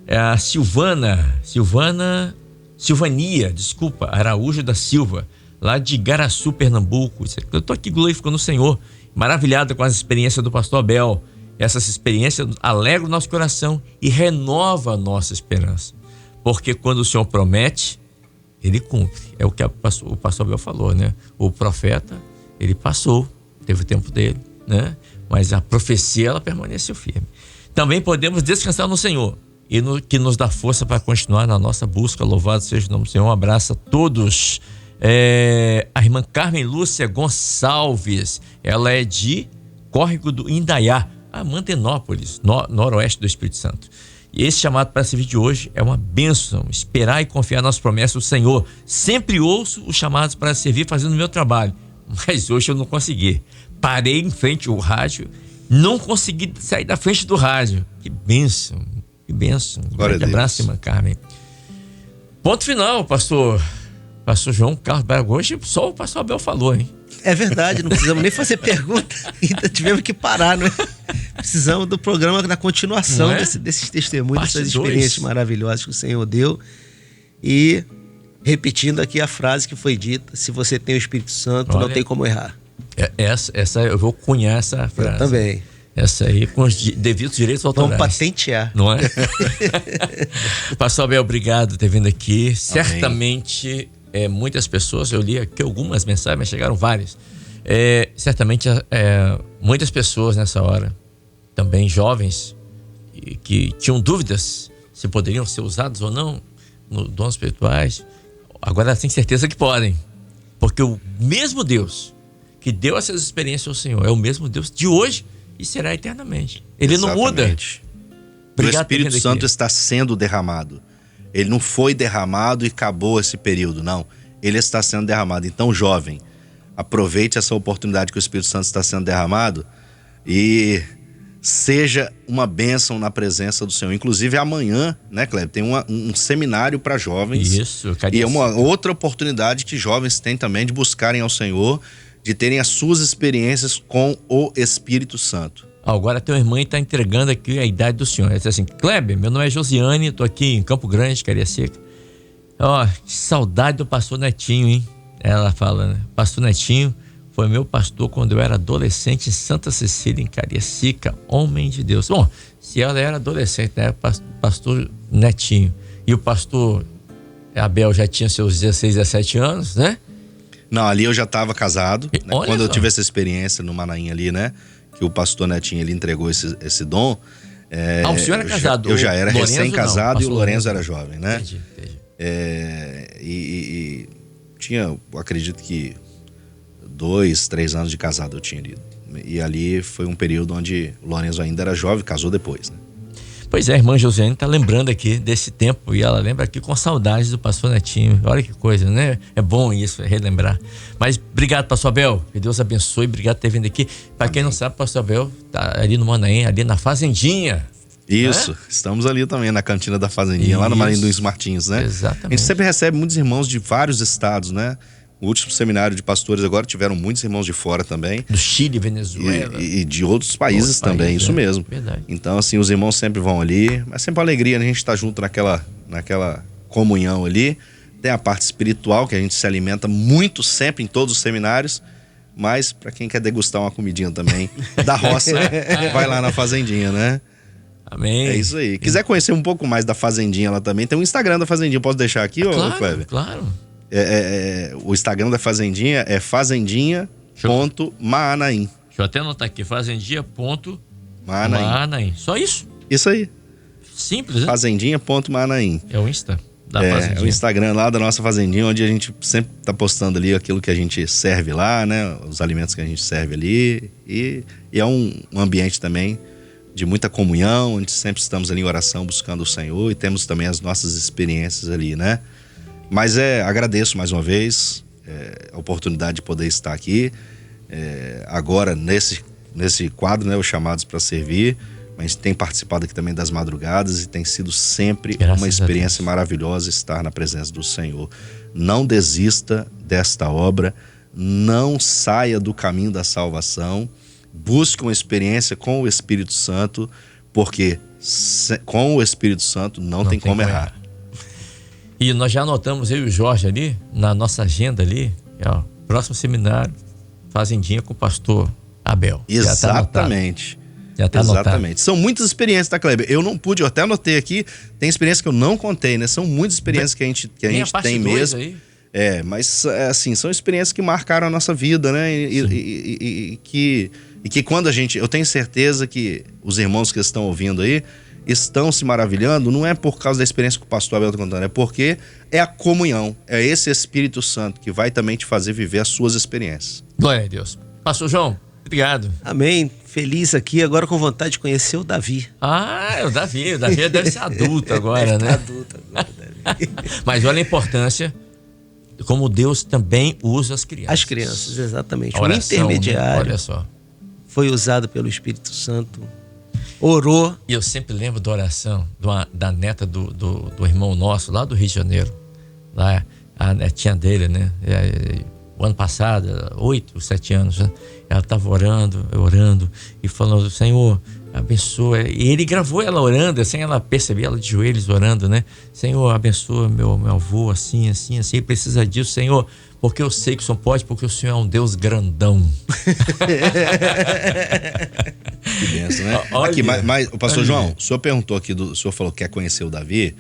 A Silvania, Araújo da Silva, lá de Igaraçu, Pernambuco. Eu estou aqui glorificando o Senhor, maravilhado com as experiências do pastor Abel. Essas experiências alegram o nosso coração e renova a nossa esperança. Porque quando o Senhor promete, ele cumpre. É o que o pastor Abel falou, né? O profeta, ele passou, teve o tempo dele, né? Mas a profecia, ela permaneceu firme. Também podemos descansar no Senhor e que nos dá força para continuar na nossa busca. Louvado seja o nome do Senhor. Um abraço a todos. A irmã Carmen Lúcia Gonçalves, ela é de Córrego do Indaiá, a Mantenópolis, noroeste do Espírito Santo. E esse chamado para servir de hoje é uma bênção, esperar e confiar nas promessas do Senhor. Sempre ouço os chamados para servir fazendo o meu trabalho, mas hoje eu não consegui. Parei em frente ao rádio, não consegui sair da frente do rádio. Que bênção, que bênção. Um grande abraço, irmã Carmen. Ponto final, pastor João Carlos Braga. Hoje só o pastor Abel falou, hein? É verdade, não precisamos nem fazer pergunta, ainda tivemos que parar, não é? Precisamos do programa na continuação desses testemunhos, dessas experiências maravilhosas que o Senhor deu. E repetindo aqui a frase que foi dita: se você tem o Espírito Santo, não tem como errar. Essa eu vou cunhar essa frase. Eu também. Essa aí com os devidos direitos autorais. Vamos patentear. Não é? Pastor Abel, obrigado por ter vindo aqui. Amém. Certamente muitas pessoas, eu li aqui algumas mensagens, mas chegaram várias. Certamente muitas pessoas nessa hora, também jovens, que tinham dúvidas se poderiam ser usados ou não nos dons espirituais, agora têm certeza que podem. Porque o mesmo Deus que deu essas experiências ao Senhor é o mesmo Deus de hoje e será eternamente. Ele não muda. Obrigado, o Espírito Santo está sendo derramado. Ele não foi derramado e acabou esse período, não. Ele está sendo derramado. Então, jovem, aproveite essa oportunidade que o Espírito Santo está sendo derramado e seja uma bênção na presença do Senhor. Inclusive, amanhã, né, Kleber, tem um seminário para jovens. Isso, e é uma outra oportunidade que jovens têm também de buscarem ao Senhor, de terem as suas experiências com o Espírito Santo. Agora teu irmão está entregando aqui a idade do senhor. Ele diz assim: Kleber, meu nome é Josiane, estou aqui em Campo Grande, Cariacica. Que saudade do pastor Netinho, hein? Ela fala, né? Pastor Netinho foi meu pastor quando eu era adolescente em Santa Cecília, em Cariacica, homem de Deus. Bom, se ela era adolescente, né? Pastor Netinho. E o pastor Abel já tinha seus 16, 17 anos, né? Não, ali eu já estava casado, né? Quando eu tive essa experiência no Manaim ali, né? Que o pastor Netinho, ele entregou esse dom. O senhor era casado? Eu já era recém-casado e o Lorenzo era jovem, né? Entendi. E tinha, eu acredito que 2, 3 anos de casado eu tinha ali. E ali foi um período onde o Lourenço ainda era jovem, casou depois, né? Pois é, a irmã Josiane tá lembrando aqui desse tempo e ela lembra aqui com saudades do pastor Netinho. Olha que coisa, né? É bom isso, relembrar. Mas obrigado, pastor Abel. Que Deus abençoe. Obrigado por ter vindo aqui. Para quem não sabe, pastor Abel tá ali no Manaim, ali na Fazendinha. Isso, estamos ali também na cantina da Fazendinha, lá no Marinho dos Martins, né? Exatamente. A gente sempre recebe muitos irmãos de vários estados, né? O último seminário de pastores agora tiveram muitos irmãos de fora também. Do Chile, Venezuela. E de outros países também, isso mesmo. Verdade. Então, assim, os irmãos sempre vão ali, mas sempre uma alegria, né? A gente estar junto naquela comunhão ali. Tem a parte espiritual, que a gente se alimenta muito sempre em todos os seminários, mas para quem quer degustar uma comidinha também da roça, vai lá na Fazendinha, né? Amém. É isso aí. Quiser conhecer um pouco mais da Fazendinha lá também, tem o Instagram da Fazendinha. Posso deixar aqui, Claro, Cleber? claro. O Instagram da Fazendinha é fazendinha.maanaim. Deixa eu até anotar aqui, Maanaim. Fazendinha.maanaim. Só isso? Isso aí. Simples, né? Fazendinha.maanaim. É o Insta da Fazendinha. É o Instagram lá da nossa Fazendinha, onde a gente sempre tá postando ali aquilo que a gente serve lá, né? Os alimentos que a gente serve ali. E é um ambiente também de muita comunhão, onde sempre estamos ali em oração buscando o Senhor e temos também as nossas experiências ali, né? Mas agradeço mais uma vez a oportunidade de poder estar aqui, agora nesse quadro, né, os chamados para servir, mas tem participado aqui também das madrugadas e tem sido sempre uma experiência maravilhosa estar na presença do Senhor. Não desista desta obra, não saia do caminho da salvação, busque uma experiência com o Espírito Santo, porque com o Espírito Santo não tem como errar. E nós já anotamos, eu e o Jorge ali, na nossa agenda ali, próximo seminário, Fazendinha com o pastor Abel. Exatamente. Já tá anotado. Exatamente. São muitas experiências, tá, Kleber? Eu até anotei aqui, tem experiências que eu não contei, né? São muitas experiências que a gente tem mesmo. Aí. Mas assim, são experiências que marcaram a nossa vida, né? E que quando eu tenho certeza que os irmãos que estão ouvindo aí estão se maravilhando, não é por causa da experiência que o pastor Abel está contando, é porque é a comunhão, é esse Espírito Santo que vai também te fazer viver as suas experiências. Glória a Deus. Pastor João, obrigado. Amém. Feliz aqui, agora com vontade de conhecer o Davi. O Davi deve ser adulto agora, né? Adulto agora, Davi. Mas olha a importância, como Deus também usa as crianças. As crianças, exatamente. A oração, o intermediário, olha só, foi usado pelo Espírito Santo. Orou. E eu sempre lembro da oração da neta do irmão nosso, lá do Rio de Janeiro. Lá, a netinha dele, né? O ano passado, 8, 7 anos, né? Ela estava orando e falando: Senhor, abençoa. E ele gravou ela orando, sem ela perceber, ela de joelhos orando, né? Senhor, abençoa meu avô, assim, assim, assim. Ele precisa disso, Senhor, porque eu sei que o Senhor pode, porque o Senhor é um Deus grandão. Que benção, né? Aqui, mas o pastor João, o senhor perguntou aqui, o senhor falou que quer conhecer o Davi.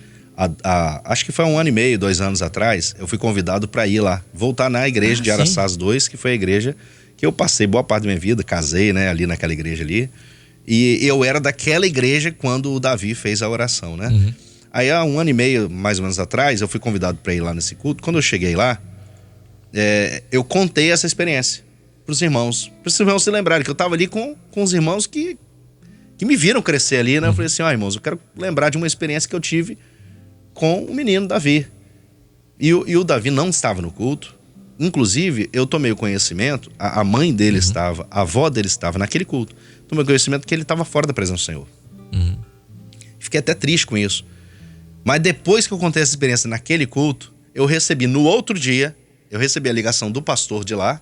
Acho que foi 1 ano e meio, 2 anos atrás, eu fui convidado para ir lá, voltar na igreja de Araçás 2, que foi a igreja que eu passei boa parte da minha vida, casei, né, ali naquela igreja ali. E eu era daquela igreja quando o Davi fez a oração, né? Uhum. Aí há 1 ano e meio, mais ou menos atrás, eu fui convidado para ir lá nesse culto. Quando eu cheguei lá, eu contei essa experiência para os irmãos se lembrarem que eu estava ali com os irmãos que me viram crescer ali, né? Eu falei assim: irmãos, eu quero lembrar de uma experiência que eu tive com o menino Davi. E o Davi não estava no culto. Inclusive, eu tomei o conhecimento, a mãe dele estava, a avó dele estava naquele culto. Tomei o conhecimento que ele estava fora da presença do Senhor. Fiquei até triste com isso. Mas depois que eu contei essa experiência naquele culto, no outro dia, eu recebi a ligação do pastor de lá,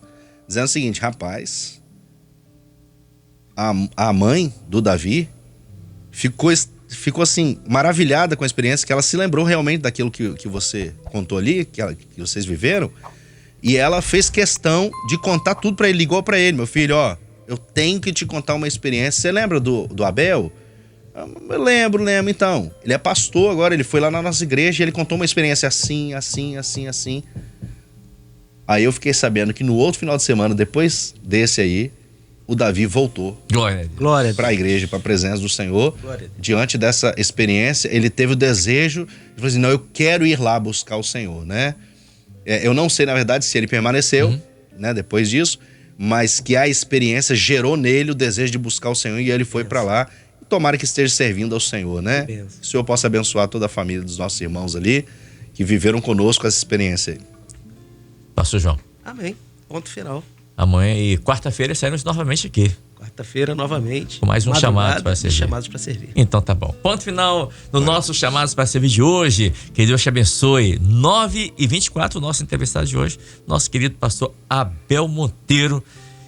dizendo o seguinte: rapaz, a mãe do Davi ficou assim, maravilhada com a experiência, que ela se lembrou realmente daquilo que você contou ali, que vocês viveram, e ela fez questão de contar tudo para ele, ligou para ele: meu filho, eu tenho que te contar uma experiência. Você lembra do Abel? Eu lembro, então. Ele é pastor agora, ele foi lá na nossa igreja e ele contou uma experiência assim. Aí eu fiquei sabendo que no outro final de semana, depois desse aí, o Davi voltou para a igreja, para a presença do Senhor. Diante dessa experiência, ele teve o desejo de falar assim: não, eu quero ir lá buscar o Senhor, né? Eu não sei, na verdade, se ele permaneceu, né, depois disso. mas que a experiência gerou nele o desejo de buscar o Senhor e ele foi para lá. Tomara que esteja servindo ao Senhor, né? Que o Senhor possa abençoar toda a família dos nossos irmãos ali que viveram conosco essa experiência aí. Pastor João. Amém. Ponto final. Amanhã e quarta-feira saímos novamente aqui. Quarta-feira, novamente. Com mais um chamado para servir. Chamados para servir. Então tá bom. Ponto final no nosso Chamados para Servir de hoje. Que Deus te abençoe. 9h24, o nosso entrevistado de hoje, nosso querido pastor Abel Monteiro,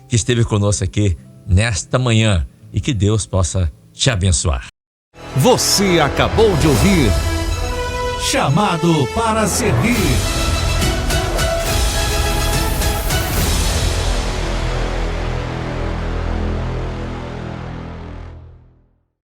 que esteve conosco aqui nesta manhã. E que Deus possa te abençoar. Você acabou de ouvir Chamado para Servir.